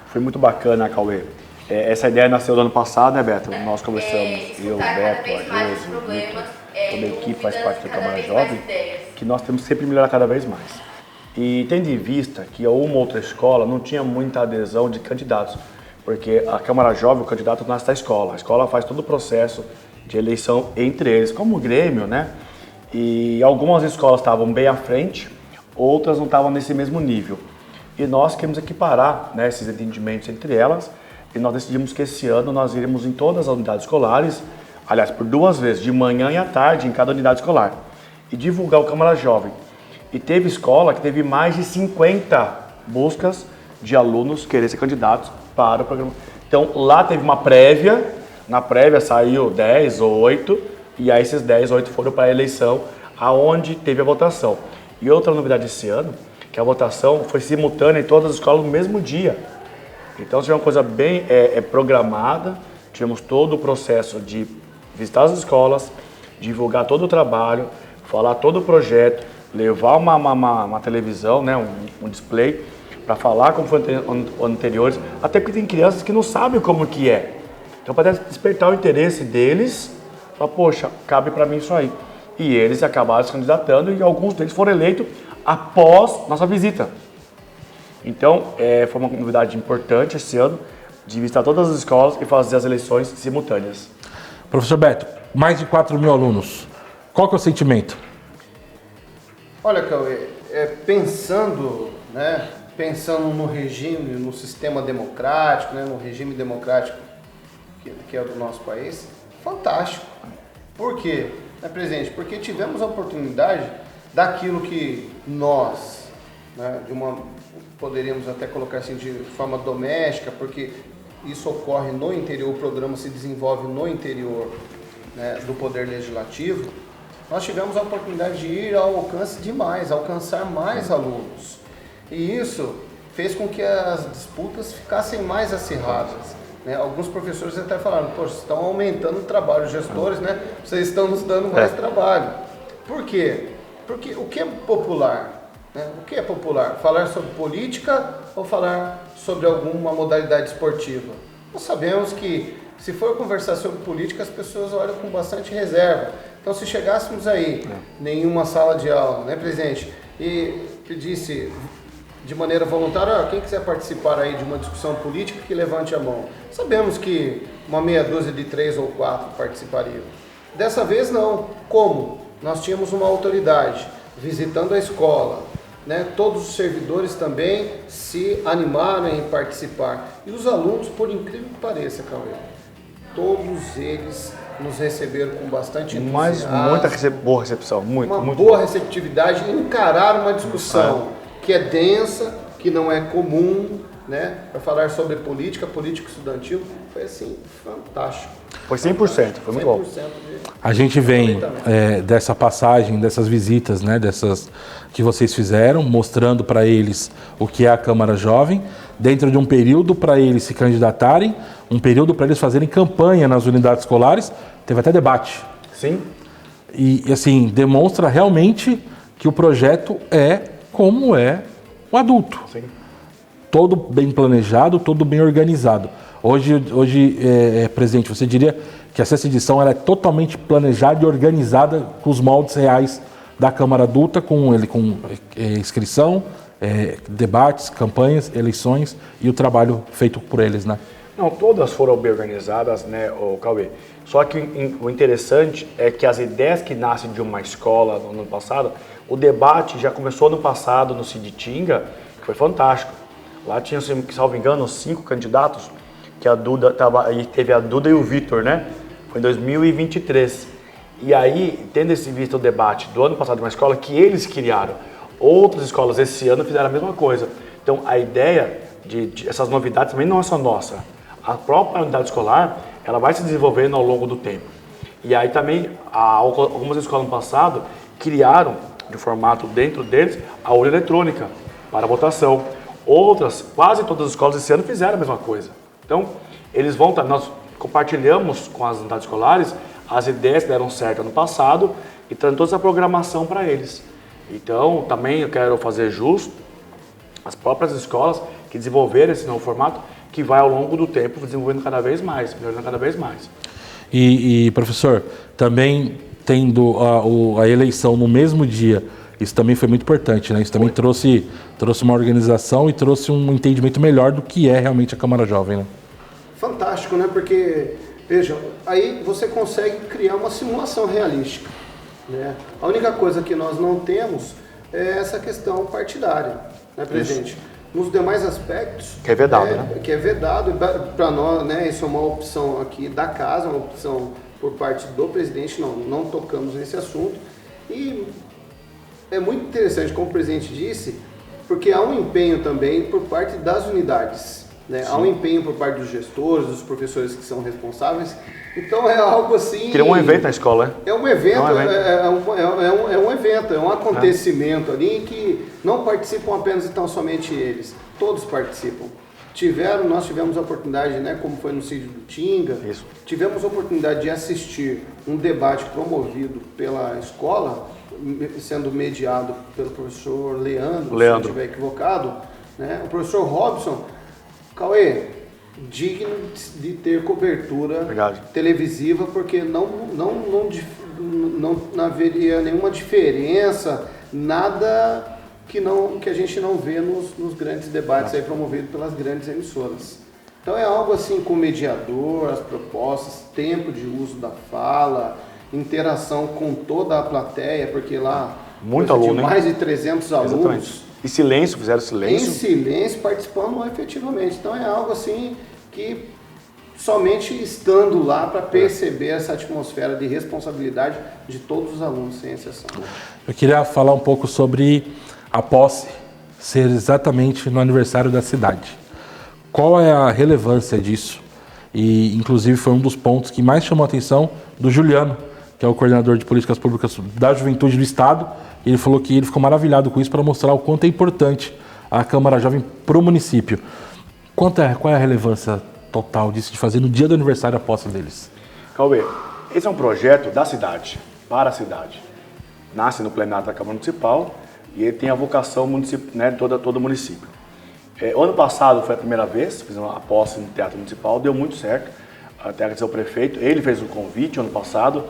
B: Foi muito bacana, Cauê. Essa ideia nasceu no ano passado, né, Beto? Nós conversamos, eu, o
D: cada
B: Beto,
D: vez
B: a
D: mais
B: Josi,
D: os
B: o
D: problemas,
B: Vitor, toda a equipe faz parte da
D: cada
B: Câmara
D: vez mais
B: Jovem,
D: ideias.
B: que nós temos sempre que melhorar cada vez mais. E tendo em vista que uma outra escola não tinha muita adesão de candidatos, porque a Câmara Jovem, o candidato nasce da escola. A escola faz todo o processo de eleição entre eles, como o Grêmio, né? E algumas escolas estavam bem à frente, outras não estavam nesse mesmo nível. E nós queremos equiparar, né, esses entendimentos entre elas, e nós decidimos que esse ano nós iremos em todas as unidades escolares, aliás, por 2 vezes, de manhã e à tarde, em cada unidade escolar, e divulgar o Câmara Jovem. E teve escola que teve mais de 50 buscas de alunos querer ser candidatos para o programa. Então, lá teve uma prévia, na prévia saiu 10 ou 8, e aí esses 10 ou 8 foram para a eleição, aonde teve a votação. E outra novidade esse ano, que a votação foi simultânea em todas as escolas no mesmo dia. Então, isso é uma coisa bem programada, tivemos todo o processo de visitar as escolas, divulgar todo o trabalho, falar todo o projeto, levar uma televisão, né, um display, para falar como foi anteriores, até porque tem crianças que não sabem como que é. Então, para despertar o interesse deles, falar, poxa, cabe para mim isso aí. E eles acabaram se candidatando e alguns deles foram eleitos após nossa visita. Então, foi uma novidade importante esse ano, de visitar todas as escolas e fazer as eleições simultâneas.
A: Professor Beto, mais de 4 mil alunos. Qual que é o sentimento?
C: Olha, Cauê, pensando no regime, no sistema democrático, né, no regime democrático que é do nosso país, fantástico. Por quê, né, presidente? Porque tivemos a oportunidade daquilo que nós, né, poderíamos até colocar assim de forma doméstica, porque isso ocorre no interior, o programa se desenvolve no interior, né, do Poder Legislativo. Nós tivemos a oportunidade de ir ao alcance demais, alcançar mais alunos. E isso fez com que as disputas ficassem mais acirradas, né? Alguns professores até falaram, poxa, vocês estão aumentando o trabalho, os gestores, né? Vocês estão nos dando mais trabalho. Por quê? Porque o que é popular? Né? O que é popular? Falar sobre política ou falar sobre alguma modalidade esportiva? Nós sabemos que se for conversar sobre política, as pessoas olham com bastante reserva. Então, se chegássemos aí, nenhuma sala de aula, né, presidente, e pedisse de maneira voluntária, quem quiser participar aí de uma discussão política, que levante a mão. Sabemos que uma meia dúzia de 3 ou 4 participariam. Dessa vez, não. Como? Nós tínhamos uma autoridade visitando a escola, né? Todos os servidores também se animaram em participar. E os alunos, por incrível que pareça, Cauê, todos eles nos receberam com bastante entusiasmo.
B: Mas muita boa recepção, muito
C: boa
B: boa
C: receptividade, encararam uma discussão que é densa, que não é comum, né? Para falar sobre política estudantil, foi assim, fantástico.
B: Foi 100%, foi muito bom.
A: A gente vem dessa passagem, dessas visitas, né, dessas que vocês fizeram, mostrando para eles o que é a Câmara Jovem, dentro de um período para eles se candidatarem, um período para eles fazerem campanha nas unidades escolares, teve até debate.
B: Sim.
A: E assim, demonstra realmente que o projeto é como é o adulto.
B: Sim.
A: Todo bem planejado, todo bem organizado. Hoje, presidente, você diria que essa edição ela é totalmente planejada e organizada com os moldes reais da Câmara Adulta, com inscrição, debates, campanhas, eleições e o trabalho feito por eles, né?
B: Não, todas foram bem organizadas, né, Cauê? Só que o interessante é que as ideias que nascem de uma escola no ano passado, o debate já começou no passado, no Ciditinga, que foi fantástico. Lá tinha, se salvo engano, 5 candidatos, que a Duda aí teve a Duda e o Vitor, né? Foi em 2023. E aí, tendo esse visto o debate do ano passado de uma escola que eles criaram, outras escolas esse ano fizeram a mesma coisa. Então, a ideia de essas novidades também não é só nossa. A própria unidade escolar, ela vai se desenvolvendo ao longo do tempo. E aí também, algumas escolas no passado criaram, de formato dentro deles, a urna eletrônica para votação. Outras, quase todas as escolas esse ano fizeram a mesma coisa. Então, eles vão, nós compartilhamos com as unidades escolares as ideias que deram certo ano passado e trazendo toda essa programação para eles. Então, também eu quero fazer justo as próprias escolas que desenvolveram esse novo formato, que vai ao longo do tempo desenvolvendo cada vez mais, melhorando cada vez mais.
A: E professor, também tendo a eleição no mesmo dia, isso também foi muito importante, né? Isso também trouxe uma organização e trouxe um entendimento melhor do que é realmente a Câmara Jovem, né?
C: Fantástico, né? Porque, veja, aí você consegue criar uma simulação realística, né? A única coisa que nós não temos é essa questão partidária, né, presidente? Nos demais aspectos...
B: Que é vedado, né?
C: Que é vedado, para nós, né, isso é uma opção aqui da casa, uma opção por parte do presidente, não tocamos nesse assunto. E é muito interessante, como o presidente disse, porque há um empenho também por parte das unidades, né? Há um empenho por parte dos gestores, dos professores que são responsáveis. Então é algo assim...
B: Cria um evento na escola, né?
C: É um evento, é um evento, é um acontecimento ali em que não participam apenas e tão somente eles, todos participam. Nós tivemos a oportunidade, né, como foi no sítio do Tinga, tivemos a oportunidade de assistir um debate promovido pela escola, sendo mediado pelo professor Leandro, se eu estiver equivocado, né? O professor Robson, Cauê, digno de ter cobertura televisiva, porque não haveria nenhuma diferença, nada que a gente não vê nos grandes debates aí promovidos pelas grandes emissoras. Então é algo assim com o mediador, as propostas, tempo de uso da fala, interação com toda a plateia, porque lá
B: muito aluno,
C: mais de 300 alunos.
B: Exatamente. E silêncio, fizeram silêncio.
C: Em silêncio, participando efetivamente. Então é algo assim que somente estando lá para perceber essa atmosfera de responsabilidade de todos os alunos, sem exceção.
A: Eu queria falar um pouco sobre a posse ser exatamente no aniversário da cidade. Qual é a relevância disso? E, inclusive, foi um dos pontos que mais chamou a atenção do Juliano, que é o coordenador de políticas públicas da juventude do Estado. Ele falou que ele ficou maravilhado com isso para mostrar o quanto é importante a Câmara Jovem para o município. Qual é a relevância total disso, de fazer no dia do aniversário a posse deles?
B: Cauê, esse é um projeto da cidade, para a cidade. Nasce no plenário da Câmara Municipal e ele tem a vocação né, todo o município. O ano passado foi a primeira vez, fizemos a posse no Teatro Municipal, deu muito certo. Até agradecer ao prefeito, ele fez o convite ano passado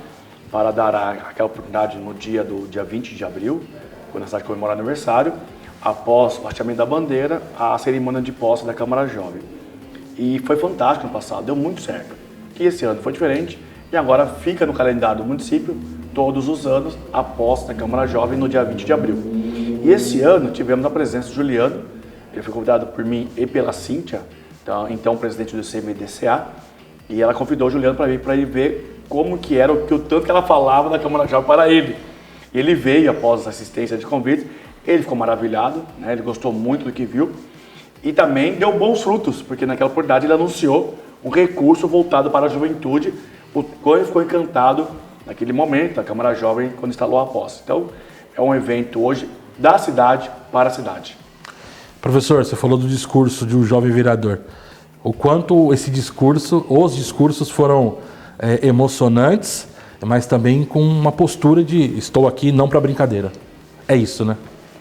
B: para dar aquela oportunidade no dia 20 de abril, quando a cidade comemorar o aniversário, após o hasteamento da bandeira, a cerimônia de posse da Câmara Jovem. E foi fantástico no passado, deu muito certo. E esse ano foi diferente e agora fica no calendário do município, todos os anos, a posse da Câmara Jovem no dia 20 de abril. E esse ano tivemos a presença do Juliano, ele foi convidado por mim e pela Cíntia, então presidente do CMDCA, e ela convidou o Juliano para vir para ele ver como que era o tanto que ela falava da Câmara Jovem para ele. E ele veio após a assistência de convite, ele ficou maravilhado, né? Ele gostou muito do que viu e também deu bons frutos, porque naquela oportunidade ele anunciou um recurso voltado para a juventude, o qual ele ficou encantado naquele momento, a Câmara Jovem, quando instalou a posse. Então, é um evento hoje da cidade para a cidade.
A: Professor, você falou do discurso de um jovem vereador. O quanto os discursos foram emocionantes, mas também com uma postura de estou aqui não para brincadeira. É isso, né?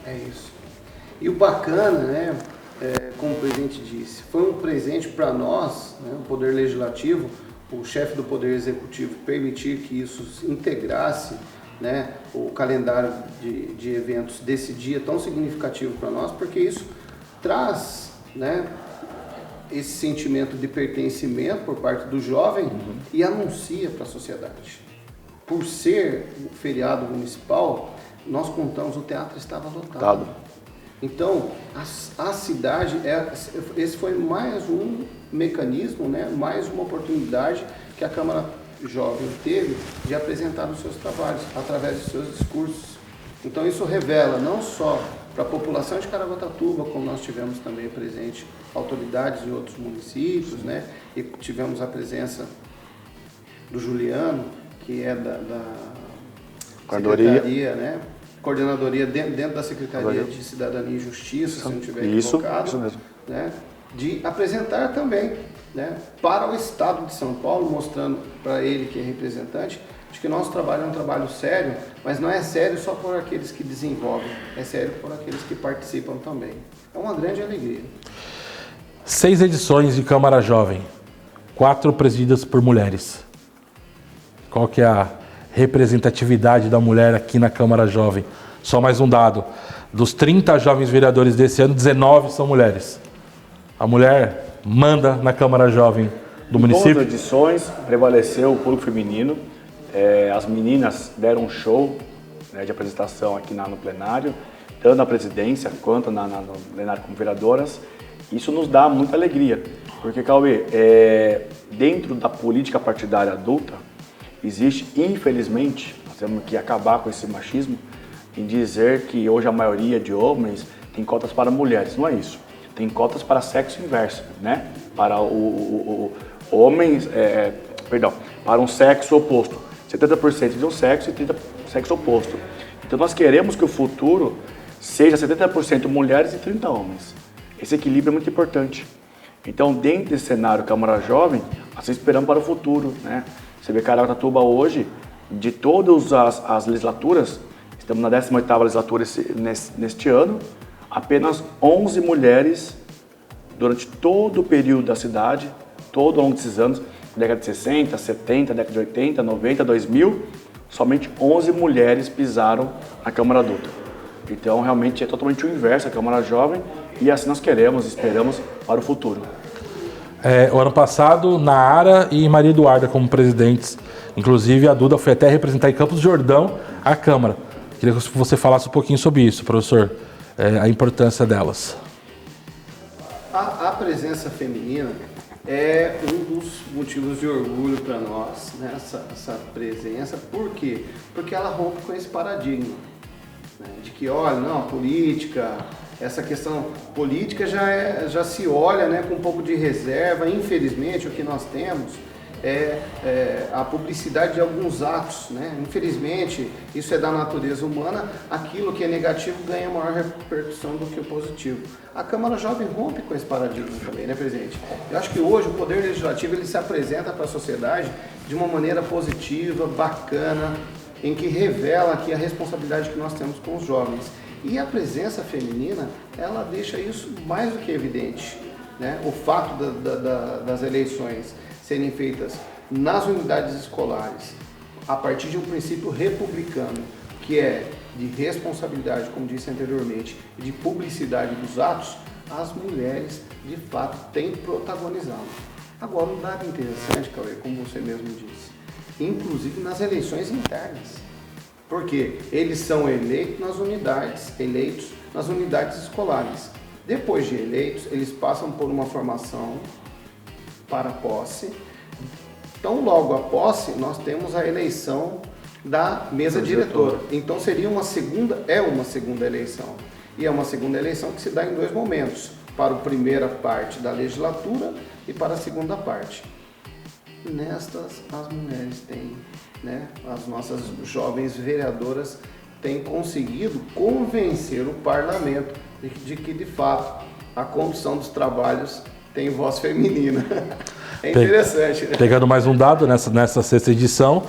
C: É isso. E o bacana, né, como o presidente disse, foi um presente para nós, né, o Poder Legislativo, o chefe do Poder Executivo, permitir que isso integrasse, né, o calendário de eventos desse dia tão significativo para nós, porque isso traz, né, esse sentimento de pertencimento por parte do jovem e anuncia para a sociedade. Por ser um feriado municipal, nós contamos, o teatro estava lotado. Então, a cidade, esse foi mais um mecanismo, né, mais uma oportunidade que a Câmara Jovem teve de apresentar os seus trabalhos através dos seus discursos. Então, isso revela não só para a população de Caraguatatuba, como nós tivemos também presente autoridades de outros municípios, né, e tivemos a presença do Juliano, que é da Secretaria, né, coordenadoria dentro da Secretaria de Cidadania e Justiça, se não estiver equivocado,
B: isso mesmo.
C: Né, de apresentar também, né, para o Estado de São Paulo, mostrando para ele que é representante, de que nosso trabalho é um trabalho sério, mas não é sério só por aqueles que desenvolvem, é sério por aqueles que participam também. É uma grande alegria.
A: 6 edições de Câmara Jovem, 4 presididas por mulheres. Qual que é a representatividade da mulher aqui na Câmara Jovem? Só mais um dado. Dos 30 jovens vereadores desse ano, 19 são mulheres. A mulher manda na Câmara Jovem do município.
B: Em todas as edições prevaleceu o público feminino. As meninas deram um show, né, de apresentação aqui no plenário, tanto na presidência quanto no plenário como vereadoras. Isso nos dá muita alegria, porque, Cauê, dentro da política partidária adulta, existe, infelizmente, nós temos que acabar com esse machismo, em dizer que hoje a maioria de homens tem cotas para mulheres. Não é isso. Tem cotas para sexo inverso, né? Para homens, para um sexo oposto. 70% de um sexo e 30% sexo oposto. Então nós queremos que o futuro seja 70% mulheres e 30% homens. Esse equilíbrio é muito importante. Então, dentro desse cenário Câmara Jovem, nós esperamos para o futuro, né? Você vê Caraguatatuba hoje, de todas as legislaturas, estamos na 18ª legislatura neste ano, apenas 11 mulheres durante todo o período da cidade, todo ao longo desses anos, década de 60, 70, década de 80, 90, 2000, somente 11 mulheres pisaram na Câmara Adulta. Então, realmente, é totalmente o inverso, a Câmara Jovem, e assim nós esperamos para o futuro.
A: O ano passado, Nara e Maria Eduarda como presidentes. Inclusive, a Duda foi até representar em Campos do Jordão a Câmara. Queria que você falasse um pouquinho sobre isso, professor, a importância delas.
C: A presença feminina é um dos motivos de orgulho para nós, né? Essa presença. Por quê? Porque ela rompe com esse paradigma, né? De que, olha, não, a política, essa questão política já se olha, né, com um pouco de reserva. Infelizmente, o que nós temos é a publicidade de alguns atos, né? Infelizmente, isso é da natureza humana, aquilo que é negativo ganha maior repercussão do que o positivo. A Câmara Jovem rompe com esse paradigma também, né, presidente? Eu acho que hoje o Poder Legislativo ele se apresenta para a sociedade de uma maneira positiva, bacana, em que revela aqui a responsabilidade que nós temos com os jovens. E a presença feminina, ela deixa isso mais do que evidente, né? O fato das eleições serem feitas nas unidades escolares, a partir de um princípio republicano, que é de responsabilidade, como disse anteriormente, e de publicidade dos atos, as mulheres, de fato, têm protagonizado. Agora, um dado interessante, Cauê, como você mesmo disse, inclusive nas eleições internas, porque eles são eleitos nas unidades escolares. Depois de eleitos, eles passam por uma formação para a posse. Então, logo a posse, nós temos a eleição da mesa diretora. Então, seria uma segunda eleição. E é uma segunda eleição que se dá em 2 momentos, para a primeira parte da legislatura e para a segunda parte. Nestas, as mulheres têm, né, as nossas jovens vereadoras têm conseguido convencer o parlamento de que, de fato, a condução dos trabalhos tem voz feminina. É interessante, né?
A: Pegando mais um dado, nessa 6ª edição,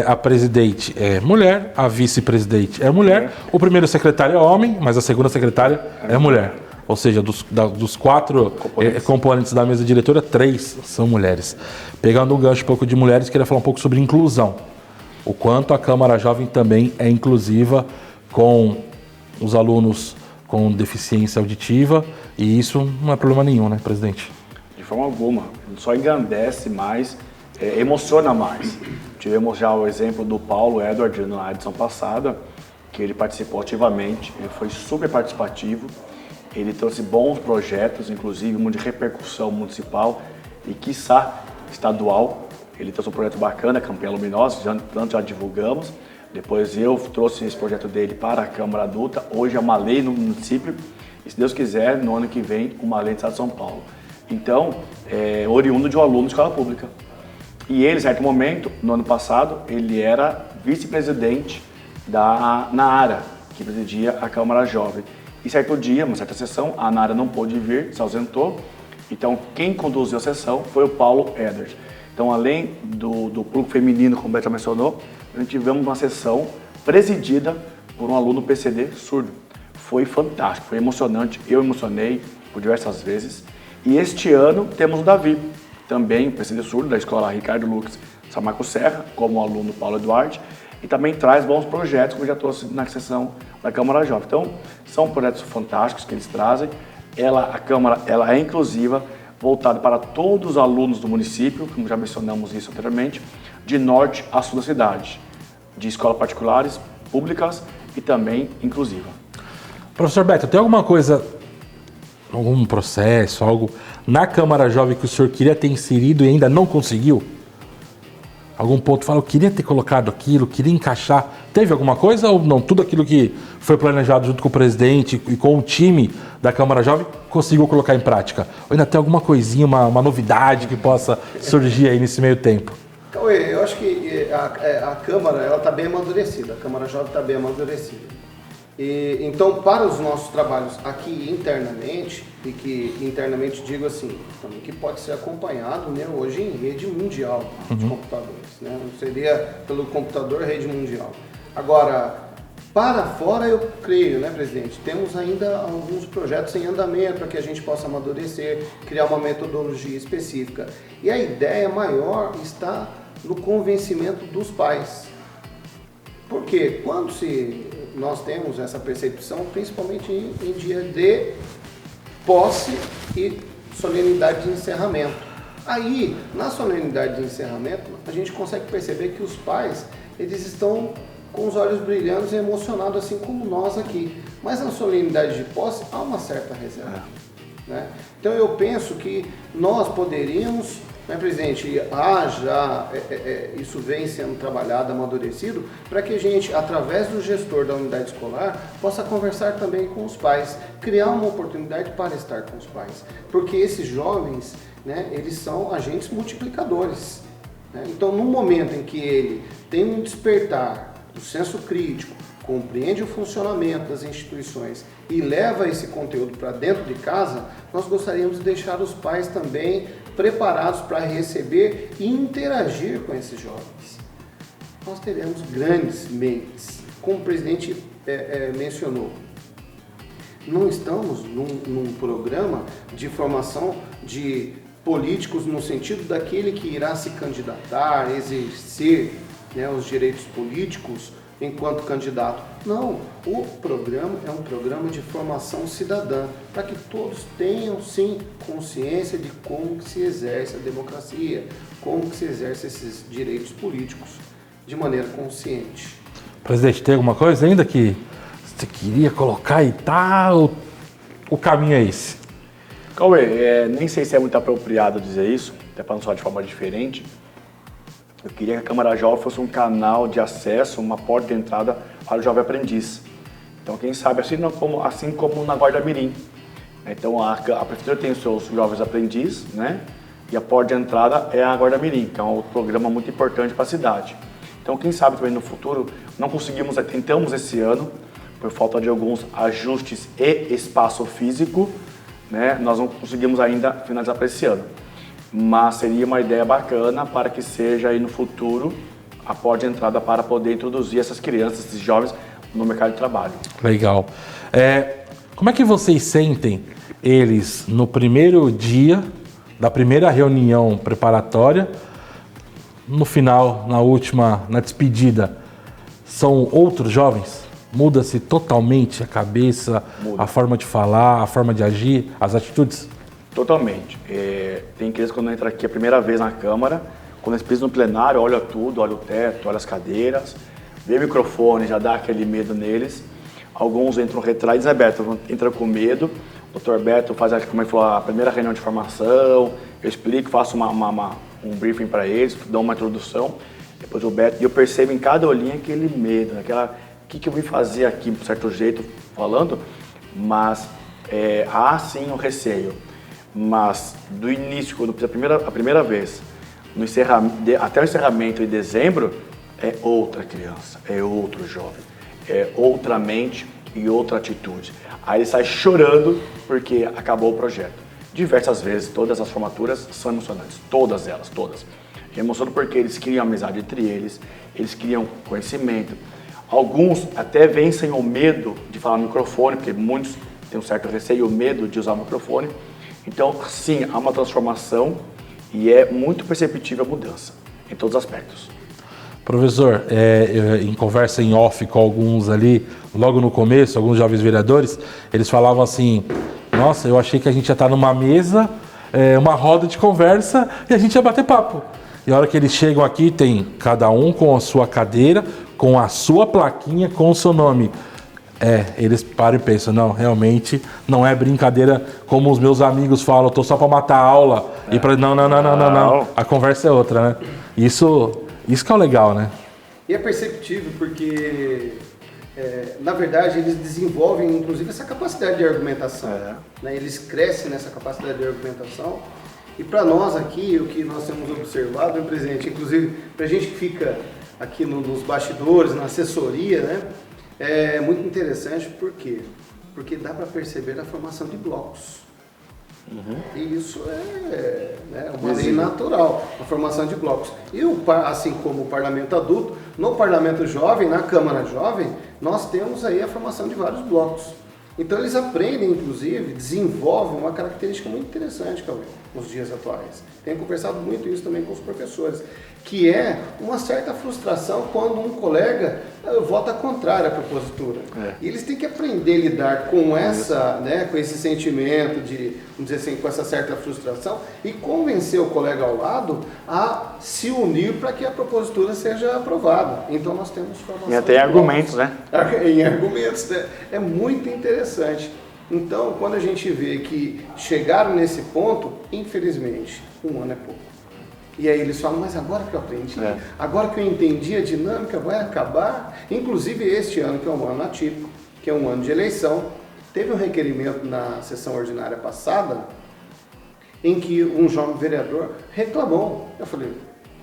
A: a presidente é mulher, a vice-presidente é mulher, o primeiro secretário é homem, mas a segunda secretária é mulher. Ou seja, dos 4 componentes da mesa diretora, 3 são mulheres. Pegando um gancho um pouco de mulheres, queria falar um pouco sobre inclusão. O quanto a Câmara Jovem também é inclusiva com os alunos com deficiência auditiva, e isso não é problema nenhum, né, presidente?
B: De forma alguma, só engrandece mais, emociona mais. Tivemos já o exemplo do Paulo Edward na edição passada, que ele participou ativamente, ele foi super participativo, ele trouxe bons projetos, inclusive um de repercussão municipal e, quiçá, estadual. Ele trouxe um projeto bacana, Campanha Luminosa, tanto já divulgamos. Depois eu trouxe esse projeto dele para a Câmara Adulta. Hoje é uma lei no município e, se Deus quiser, no ano que vem, uma lei do Estado de São Paulo. Então, oriundo de um aluno de escola pública. E ele, em certo momento, no ano passado, ele era vice-presidente da Nara, que presidia a Câmara Jovem. E certo dia, uma certa sessão, a Nara não pôde vir, se ausentou. Então, quem conduziu a sessão foi o Paulo Edward. Então, além do público feminino, como o Beto já mencionou, a gente tivemos uma sessão presidida por um aluno PCD surdo. Foi fantástico, foi emocionante, eu emocionei por diversas vezes. E este ano temos o Davi, também presidente surdo da Escola Ricardo Lucas Samarco Serra, como aluno Paulo Eduardo, e também traz bons projetos, como já trouxe na sessão da Câmara Jovem. Então, são projetos fantásticos que eles trazem. A Câmara ela é inclusiva, voltada para todos os alunos do município, como já mencionamos isso anteriormente, de norte a sul da cidade, de escolas particulares, públicas e também inclusiva.
A: Professor Beto, tem alguma coisa, algum processo, algo na Câmara Jovem que o senhor queria ter inserido e ainda não conseguiu? Algum ponto fala, eu queria ter colocado aquilo, queria encaixar. Teve alguma coisa ou não? Tudo aquilo que foi planejado junto com o presidente e com o time da Câmara Jovem conseguiu colocar em prática? Ou ainda tem alguma coisinha, uma novidade que possa surgir aí nesse meio tempo?
C: Cauê, eu acho que a Câmara está bem amadurecida, a Câmara Jovem está bem amadurecida. Então, para os nossos trabalhos aqui internamente, e que internamente digo assim, também que pode ser acompanhado, né, hoje em rede mundial de computadores, né? Não seria pelo computador rede mundial. Agora, para fora eu creio, né, presidente, temos ainda alguns projetos em andamento para que a gente possa amadurecer, criar uma metodologia específica. E a ideia maior está no convencimento dos pais. Porque quando nós temos essa percepção, principalmente em dia de posse e solenidade de encerramento. Aí, na solenidade de encerramento, a gente consegue perceber que os pais, eles estão com os olhos brilhantes e emocionados, assim como nós aqui. Mas na solenidade de posse, há uma certa reserva. Né? Então, eu penso que nós poderíamos, né, presidente, isso vem sendo trabalhado, amadurecido, para que a gente, através do gestor da unidade escolar, possa conversar também com os pais, criar uma oportunidade para estar com os pais. Porque esses jovens, né, eles são agentes multiplicadores. Né? Então, no momento em que ele tem um despertar do senso crítico, compreende o funcionamento das instituições e leva esse conteúdo para dentro de casa, nós gostaríamos de deixar os pais também preparados para receber e interagir com esses jovens. Nós teremos grandes mentes, como o presidente mencionou. Não estamos num programa de formação de políticos no sentido daquele que irá se candidatar, exercer, né, os direitos políticos enquanto candidato. Não, o programa é um programa de formação cidadã, para que todos tenham, sim, consciência de como que se exerce a democracia, como que se exerce esses direitos políticos de maneira consciente.
A: Presidente, tem alguma coisa ainda que você queria colocar e tal? O caminho é esse?
B: Cauê, nem sei se é muito apropriado dizer isso, até para não falar de forma diferente. Eu queria que a Câmara Jovem fosse um canal de acesso, uma porta de entrada para o jovem aprendiz. Então, quem sabe, assim como na Guarda Mirim. Então, a Prefeitura tem os seus jovens aprendizes, né? E a porta de entrada é a Guarda Mirim, que é um programa muito importante para a cidade. Então, quem sabe também no futuro, tentamos esse ano, por falta de alguns ajustes e espaço físico, né? Nós não conseguimos ainda finalizar para esse ano. Mas seria uma ideia bacana para que seja aí no futuro a porta de entrada para poder introduzir essas crianças, esses jovens no mercado de trabalho.
A: Legal. Como é que vocês sentem eles no primeiro dia da primeira reunião preparatória, no final, na despedida, são outros jovens? Muda-se totalmente a cabeça, a forma de falar, a forma de agir, as atitudes?
B: Totalmente. Tem crianças quando entra aqui a primeira vez na Câmara, quando eles pisam no plenário, olha tudo, olha o teto, olha as cadeiras, vê o microfone, já dá aquele medo neles. Alguns entram retraídos, né, Beto? Entram com medo. O Dr. Beto faz, como ele falou, a primeira reunião de formação, eu explico, faço um briefing para eles, dou uma introdução. Depois o Beto, e eu percebo em cada olhinho aquele medo, o que eu vim fazer aqui, por certo jeito, falando, mas há sim um receio. Mas do início, quando pisa a primeira vez, até o encerramento em dezembro, é outra criança, é outro jovem, é outra mente e outra atitude. Aí ele sai chorando porque acabou o projeto. Diversas vezes, todas as formaturas são emocionantes, todas elas, todas. Emocionam porque eles criam amizade entre eles criam conhecimento. Alguns até vencem o medo de falar no microfone, porque muitos têm um certo receio, o medo de usar o microfone. Então, sim, há uma transformação e é muito perceptível a mudança, em todos os aspectos.
A: Professor, em conversa em off com alguns ali, logo no começo, alguns jovens vereadores, eles falavam assim, nossa, eu achei que a gente ia estar numa mesa, uma roda de conversa e a gente ia bater papo. E a hora que eles chegam aqui, tem cada um com a sua cadeira, com a sua plaquinha, com o seu nome. Eles param e pensam, não, realmente não é brincadeira como os meus amigos falam, eu tô só para matar a aula. E pra... Não. A conversa é outra, né? Isso que é o legal, né?
C: E é perceptível porque, na verdade, eles desenvolvem, inclusive, essa capacidade de argumentação. Né? Eles crescem nessa capacidade de argumentação. E para nós aqui, o que nós temos observado, meu presidente, inclusive para a gente que fica aqui nos bastidores, na assessoria, né? É muito interessante, por quê? Porque dá para perceber a formação de blocos. E isso é uma lei natural, a formação de blocos. E assim como o parlamento adulto, no parlamento jovem, na Câmara Jovem, nós temos aí a formação de vários blocos. Então eles aprendem, inclusive, desenvolvem uma característica muito interessante, Cauê, nos dias atuais. Tenho conversado muito isso também com os professores, que é uma certa frustração quando um colega vota contrário à propositura. E eles têm que aprender a lidar com com esse sentimento de, vamos dizer assim, com essa certa frustração e convencer o colega ao lado a se unir para que a propositura seja aprovada. Então nós temos formação.
B: E até em argumentos, né?
C: Em argumentos, né? É muito interessante. Então, quando a gente vê que chegaram nesse ponto, infelizmente, um ano é pouco. E aí eles falam, mas agora que eu aprendi, agora que eu entendi a dinâmica, vai acabar. Inclusive este ano, que é um ano atípico, que é um ano de eleição, teve um requerimento na sessão ordinária passada, em que um jovem vereador reclamou. Eu falei,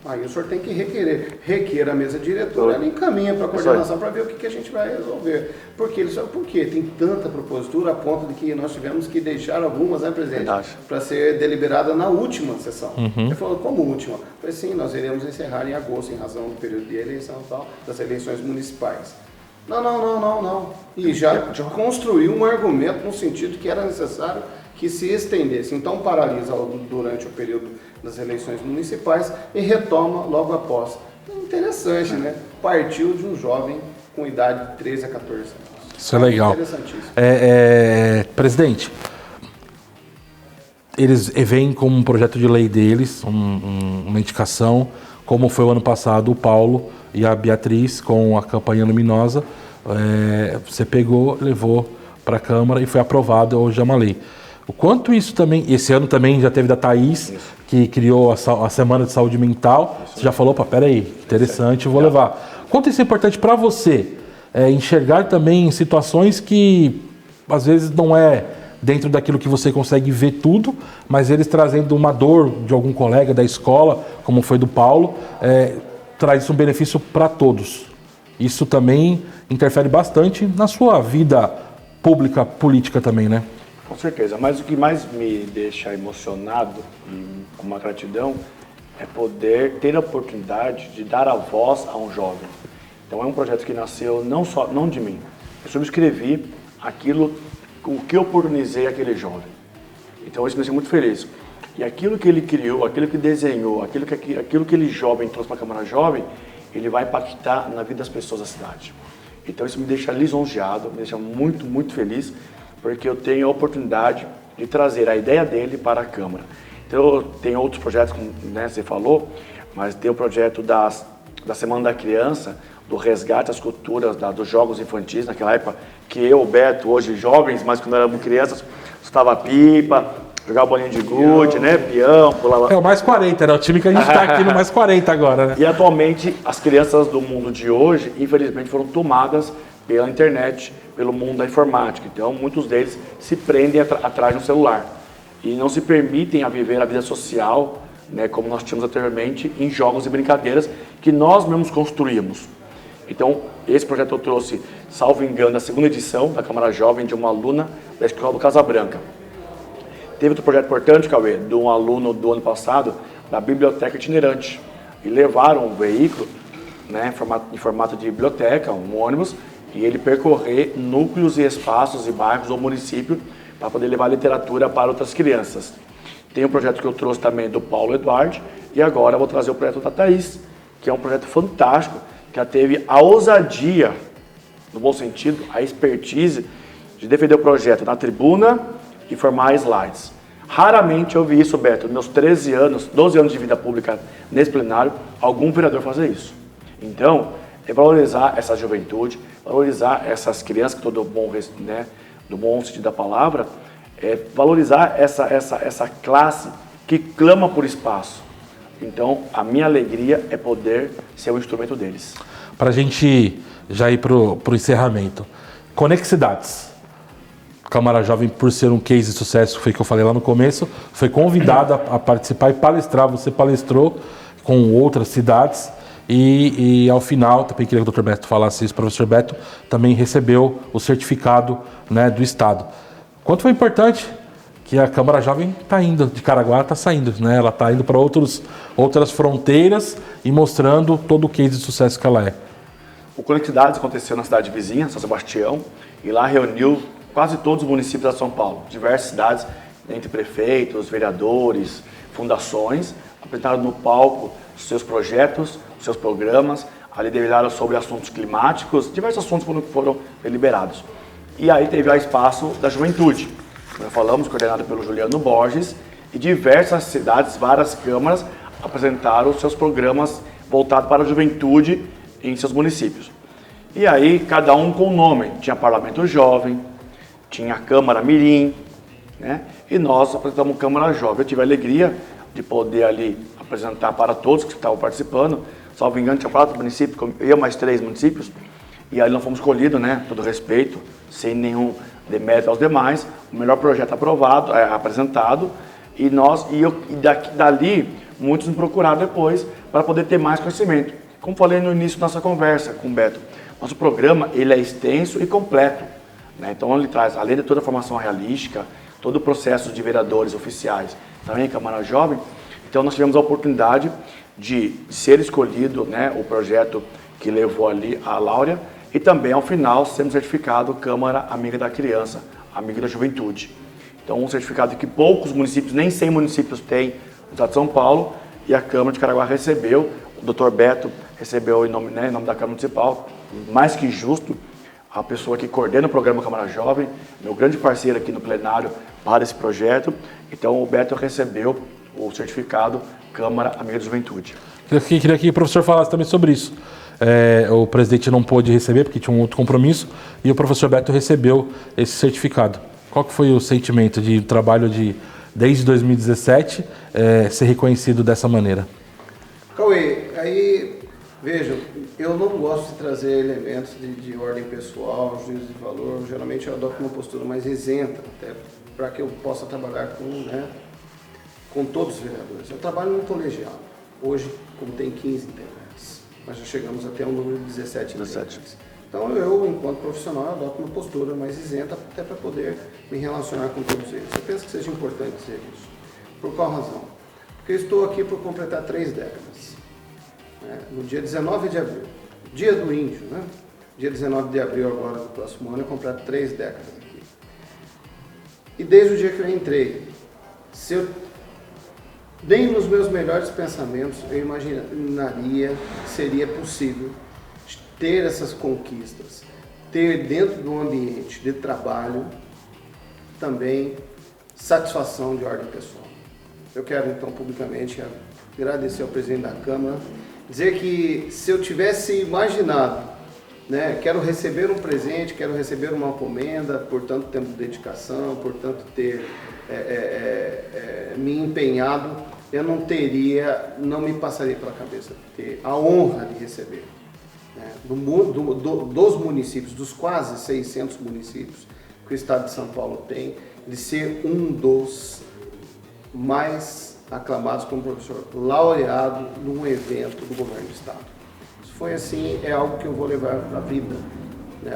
C: aí o senhor tem que requer a mesa diretora, ela encaminha para a coordenação para ver o que a gente vai resolver. Porque eles falam, por quê? Tem tanta propositura a ponto de que nós tivemos que deixar algumas, né, presidente, para ser deliberada na última sessão. Ele falou, como última? Eu falei, sim, nós iremos encerrar em agosto, em razão do período de eleição e tal, das eleições municipais. Não. E já construiu um argumento no sentido que era necessário que se estendesse. Então paralisa durante o período das eleições municipais e retoma logo após. Interessante, né? Partiu de um jovem com idade de 13 a 14 anos.
A: Isso é legal.
C: Interessantíssimo.
A: Presidente, eles veem como um projeto de lei deles, uma indicação, como foi o ano passado o Paulo e a Beatriz com a campanha luminosa. Você pegou, levou para a Câmara e foi aprovado, hoje é uma lei. O quanto isso também, esse ano também já teve da Thaís, que criou a Semana de Saúde Mental. Você já falou, peraí, interessante, eu vou levar. Quanto isso é importante para você enxergar também situações que às vezes não é dentro daquilo que você consegue ver tudo, mas eles trazendo uma dor de algum colega da escola, como foi do Paulo, traz um benefício para todos. Isso também interfere bastante na sua vida pública, política também, né?
B: Com certeza, mas o que mais me deixa emocionado e com uma gratidão é poder ter a oportunidade de dar a voz a um jovem. Então é um projeto que nasceu não de mim. Eu subscrevi o que eu oportunizei àquele jovem. Então isso me deixa muito feliz. E aquilo que ele criou, aquilo que desenhou, aquilo que aquele jovem trouxe para a Câmara Jovem, ele vai impactar na vida das pessoas da cidade. Então isso me deixa lisonjeado, me deixa muito, muito feliz, porque eu tenho a oportunidade de trazer a ideia dele para a Câmara. Então tem outros projetos, como você falou, mas tem o projeto da Semana da Criança, do resgate das culturas dos jogos infantis, naquela época que eu, o Beto, hoje jovens, mas quando éramos crianças, estava pipa, jogava bolinha de gude, né, peão, pulava...
A: o mais 40, né? O time que a gente está aqui no mais 40 agora, né?
B: E atualmente as crianças do mundo de hoje, infelizmente, foram tomadas pela internet, pelo mundo da informática. Então, muitos deles se prendem atrás de um celular e não se permitem a viver a vida social, né, como nós tínhamos anteriormente, em jogos e brincadeiras que nós mesmos construímos. Então, esse projeto eu trouxe, salvo engano, a segunda edição da Câmara Jovem de uma aluna da Escola do Casa Branca. Teve outro projeto importante, Cauê, de um aluno do ano passado, da Biblioteca Itinerante. E levaram um veículo, né, em formato de biblioteca, um ônibus, e ele percorrer núcleos e espaços e bairros do município para poder levar literatura para outras crianças. Tem um projeto que eu trouxe também do Paulo Eduardo, e agora eu vou trazer o projeto da Thaís, que é um projeto fantástico, que ela teve a ousadia, no bom sentido, a expertise de defender o projeto na tribuna e formar slides. Raramente eu vi isso, Beto, nos meus 13 anos, 12 anos de vida pública nesse plenário, algum vereador fazer isso. Então, é valorizar essa juventude, valorizar essas crianças, que todo bom, né, do bom sentido da palavra, valorizar essa classe que clama por espaço. Então, a minha alegria é poder ser o instrumento deles.
A: Para a gente já ir para o encerramento. Conexidades. Câmara Jovem, por ser um case de sucesso, foi o que eu falei lá no começo, foi convidada a participar e palestrar. Você palestrou com outras cidades e ao final, também queria que o Dr. Beto falasse isso, o professor Beto também recebeu o certificado, né, do Estado. Quanto foi importante que a Câmara Jovem está indo, de Caraguá está saindo, né? Ela está indo para outras fronteiras e mostrando todo o case de sucesso que ela é.
B: O Conectividades aconteceu na cidade vizinha, São Sebastião, e lá reuniu quase todos os municípios de São Paulo, diversas cidades, entre prefeitos, vereadores, fundações, apresentaram no palco seus projetos, seus programas, ali deliberaram sobre assuntos climáticos, diversos assuntos foram deliberados. E aí teve o espaço da juventude, nós falamos, coordenado pelo Juliano Borges, e diversas cidades, várias câmaras, apresentaram seus programas voltados para a juventude em seus municípios. E aí, cada um com o nome, tinha Parlamento Jovem, tinha a Câmara Mirim, né? E nós apresentamos Câmara Jovem. Eu tive a alegria de poder ali apresentar para todos que estavam participando, salvo engano, tinha 4 municípios, eu mais 3 municípios, e aí nós fomos escolhidos, né, todo respeito, sem nenhum demérito aos demais, o melhor projeto aprovado, apresentado, e dali muitos me procuraram depois para poder ter mais conhecimento. Como falei no início da nossa conversa com o Beto, nosso programa ele é extenso e completo, né? Então ele traz, além de toda a formação realística, todo o processo de vereadores oficiais, também a Câmara Jovem, então nós tivemos a oportunidade de ser escolhido, né, o projeto que levou ali a Láurea, e também ao final sermos certificado Câmara Amiga da Criança, Amiga da Juventude. Então um certificado que poucos municípios, nem 100 municípios têm no estado de São Paulo, e a Câmara de Caraguá recebeu, o Dr. Beto recebeu em nome da Câmara Municipal, mais que justo, a pessoa que coordena o programa Câmara Jovem, meu grande parceiro aqui no plenário para esse projeto. Então o Beto recebeu o certificado Câmara Amiga da Juventude.
A: Queria que o professor falasse também sobre isso. O presidente não pôde receber porque tinha um outro compromisso e o professor Beto recebeu esse certificado. Qual que foi o sentimento de trabalho desde 2017 ser reconhecido dessa maneira?
C: Cauê, aí vejam, eu não gosto de trazer elementos de ordem pessoal, juízo de valor. Geralmente eu adoto uma postura mais isenta, até para que eu possa trabalhar com todos os vereadores. Eu trabalho num colegiado, hoje, como tem 15 integrantes, nós já chegamos até um número de 17 integrantes. Então eu, enquanto profissional, adoto uma postura mais isenta, até para poder me relacionar com todos eles. Eu penso que seja importante dizer isso. Por qual razão? Porque eu estou aqui por completar 3 décadas. No dia 19 de abril, dia do índio, né? Dia 19 de abril agora do próximo ano, eu completo 3 décadas aqui. E desde o dia que eu entrei, nem nos meus melhores pensamentos eu imaginaria que seria possível ter essas conquistas, ter dentro do ambiente de trabalho também satisfação de ordem pessoal. Eu quero então publicamente agradecer ao presidente da Câmara, dizer que se eu tivesse imaginado, né, quero receber um presente, quero receber uma encomenda, por tanto tempo de dedicação, por tanto ter me empenhado, eu não me passaria pela cabeça ter a honra de receber. Dos municípios, dos quase 600 municípios que o estado de São Paulo tem, de ser um dos mais aclamados como professor laureado num evento do governo do estado. Isso foi assim, é algo que eu vou levar para a vida,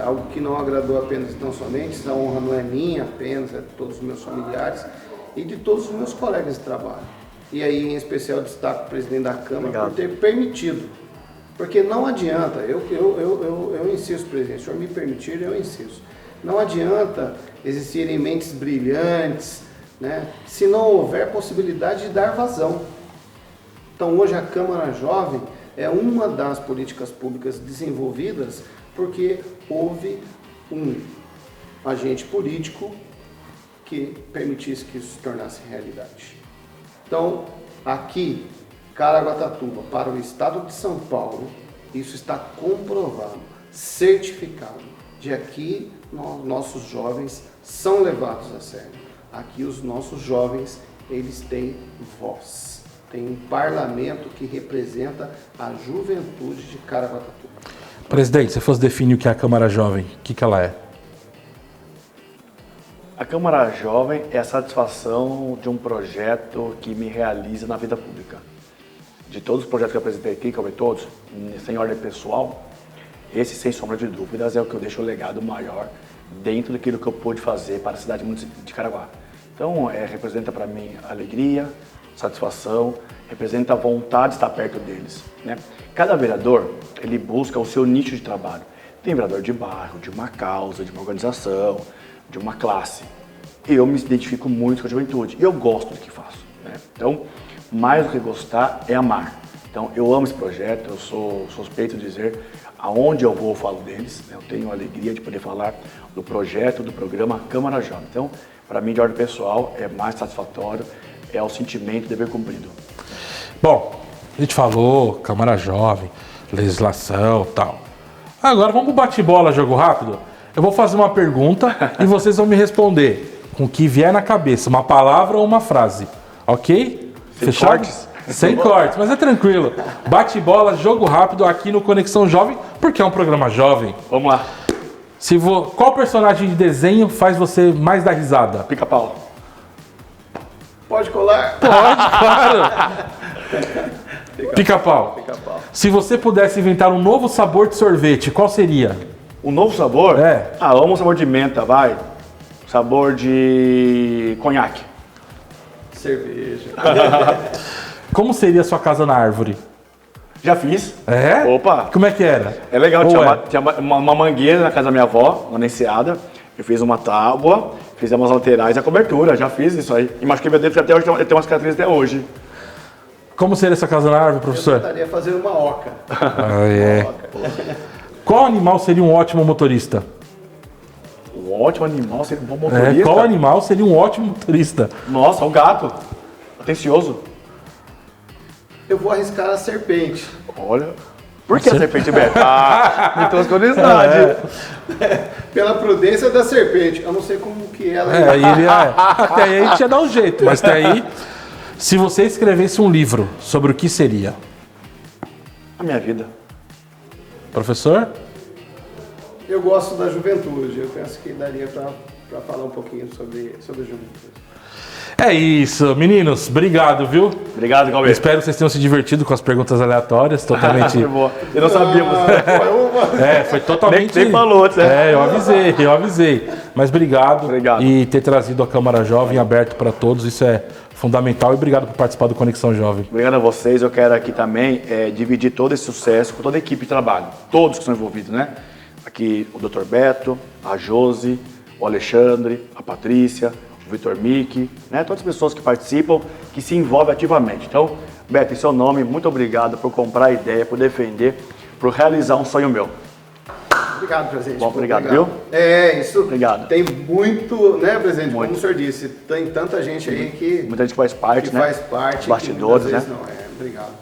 C: algo que não agradou apenas tão somente, essa honra não é minha apenas, é de todos os meus familiares e de todos os meus colegas de trabalho. E aí, em especial, destaco o presidente da Câmara. Obrigado. Por ter permitido. Porque não adianta, eu insisto, presidente, se o senhor me permitir, eu insisto. Não adianta existirem mentes brilhantes, né, se não houver possibilidade de dar vazão. Então hoje a Câmara Jovem é uma das políticas públicas desenvolvidas porque houve um agente político que permitisse que isso se tornasse realidade. Então, aqui, Caraguatatuba, para o estado de São Paulo, isso está comprovado, certificado, de aqui nossos jovens são levados a sério. Aqui os nossos jovens, eles têm voz, tem um parlamento que representa a juventude de Caraguatatuba.
A: Presidente, se fosse definir o que é a Câmara Jovem, o que ela é?
B: A Câmara Jovem é a satisfação de um projeto que me realiza na vida pública. De todos os projetos que eu apresentei aqui, que eu vi todos, sem ordem pessoal, esse, sem sombra de dúvidas, é o que eu deixo o legado maior dentro daquilo que eu pude fazer para a cidade de Caraguá. Então, representa para mim alegria, satisfação, representa a vontade de estar perto deles, né? Cada vereador, ele busca o seu nicho de trabalho. Tem vereador de bairro, de uma causa, de uma organização, de uma classe. Eu me identifico muito com a juventude e eu gosto do que faço, né? Então, mais do que gostar é amar. Então, eu amo esse projeto, eu sou suspeito de dizer, aonde eu vou eu falo deles, né? Eu tenho a alegria de poder falar do projeto, do programa Câmara Jovem. Então, para mim, de ordem pessoal, é mais satisfatório, é o sentimento de dever cumprido.
A: Bom, a gente falou, Câmara Jovem, legislação e tal. Agora vamos pro bate-bola, jogo rápido? Eu vou fazer uma pergunta e vocês vão me responder com o que vier na cabeça, uma palavra ou uma frase, ok?
B: Sem
A: Fechado?
B: cortes?
A: Sem cortes, mas é tranquilo. Bate-bola, jogo rápido aqui no Conexão Jovem, porque é um programa jovem.
B: Vamos lá.
A: Qual personagem de desenho faz você mais dar risada?
B: Pica-pau.
C: Pode colar?
A: Pode, claro. Pica-pau.
B: Pica-pau.
A: Se você pudesse inventar um novo sabor de sorvete, qual seria?
B: Um novo sabor?
A: É.
B: Vamos sabor de menta, vai. Sabor de conhaque.
C: Cerveja.
A: Como seria a sua casa na árvore?
B: Já fiz.
A: É?
B: Opa.
A: Como é que era?
B: É legal,
A: Ou
B: tinha uma mangueira na casa da minha avó, uma enseada. Eu fiz uma tábua, fizemos as laterais e a cobertura, já fiz isso aí. E machuquei meu dedo, até hoje eu tenho umas cicatrizes até hoje.
A: Como seria essa casa na árvore,
C: Eu
A: professor?
C: tentaria fazer uma oca.
A: É. Qual animal seria um ótimo motorista?
B: Um ótimo animal, seria um bom motorista.
A: Qual animal seria um ótimo motorista?
B: Nossa, um gato. Atencioso.
C: Eu vou arriscar a serpente.
B: Olha. Por que a serpente, Beto? Me trouxe curiosidade.
C: Pela prudência da serpente. Eu não sei como que ela
A: Até aí a gente ia dar um jeito, mas até aí, se você escrevesse um livro, sobre o que seria?
B: A minha vida.
A: Professor?
C: Eu gosto da juventude. Eu penso que daria para falar um pouquinho sobre a juventude.
A: É isso, meninos, obrigado, viu?
B: Obrigado, Galvez.
A: Espero que vocês tenham se divertido com as perguntas aleatórias, totalmente.
B: Foi boa. Eu não sabia.
A: Foi totalmente.
B: Nem falou, né?
A: Eu avisei. Mas obrigado.
B: Obrigado.
A: E ter trazido a Câmara Jovem aberto para todos, isso é fundamental. E obrigado por participar do Conexão Jovem.
B: Obrigado a vocês. Eu quero aqui também dividir todo esse sucesso com toda a equipe de trabalho. Todos que são envolvidos, né? Aqui o Dr. Beto, a Josi, o Alexandre, a Patrícia, o Vitor Mick, né? Todas as pessoas que participam, que se envolvem ativamente. Então, Beto, em seu nome, muito obrigado por comprar a ideia, por defender, por realizar um sonho meu.
C: Obrigado, presidente.
B: Bom, obrigado, viu?
C: Isso
B: Obrigado.
C: Tem muito, né, presidente?
B: Muito.
C: Como o senhor disse, tem tanta gente aí que
B: Muita gente faz parte,
C: que
B: né?
C: faz parte.
B: Os bastidores,
C: que
B: né?
C: muitas vezes não. Obrigado.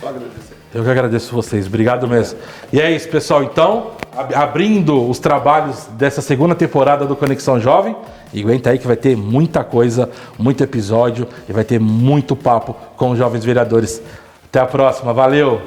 C: Só agradecer.
A: Eu que agradeço vocês, obrigado mesmo. E é isso, pessoal. Então, abrindo os trabalhos dessa segunda temporada do Conexão Jovem, e aguenta aí que vai ter muita coisa, muito episódio e vai ter muito papo com os jovens vereadores. Até a próxima, valeu!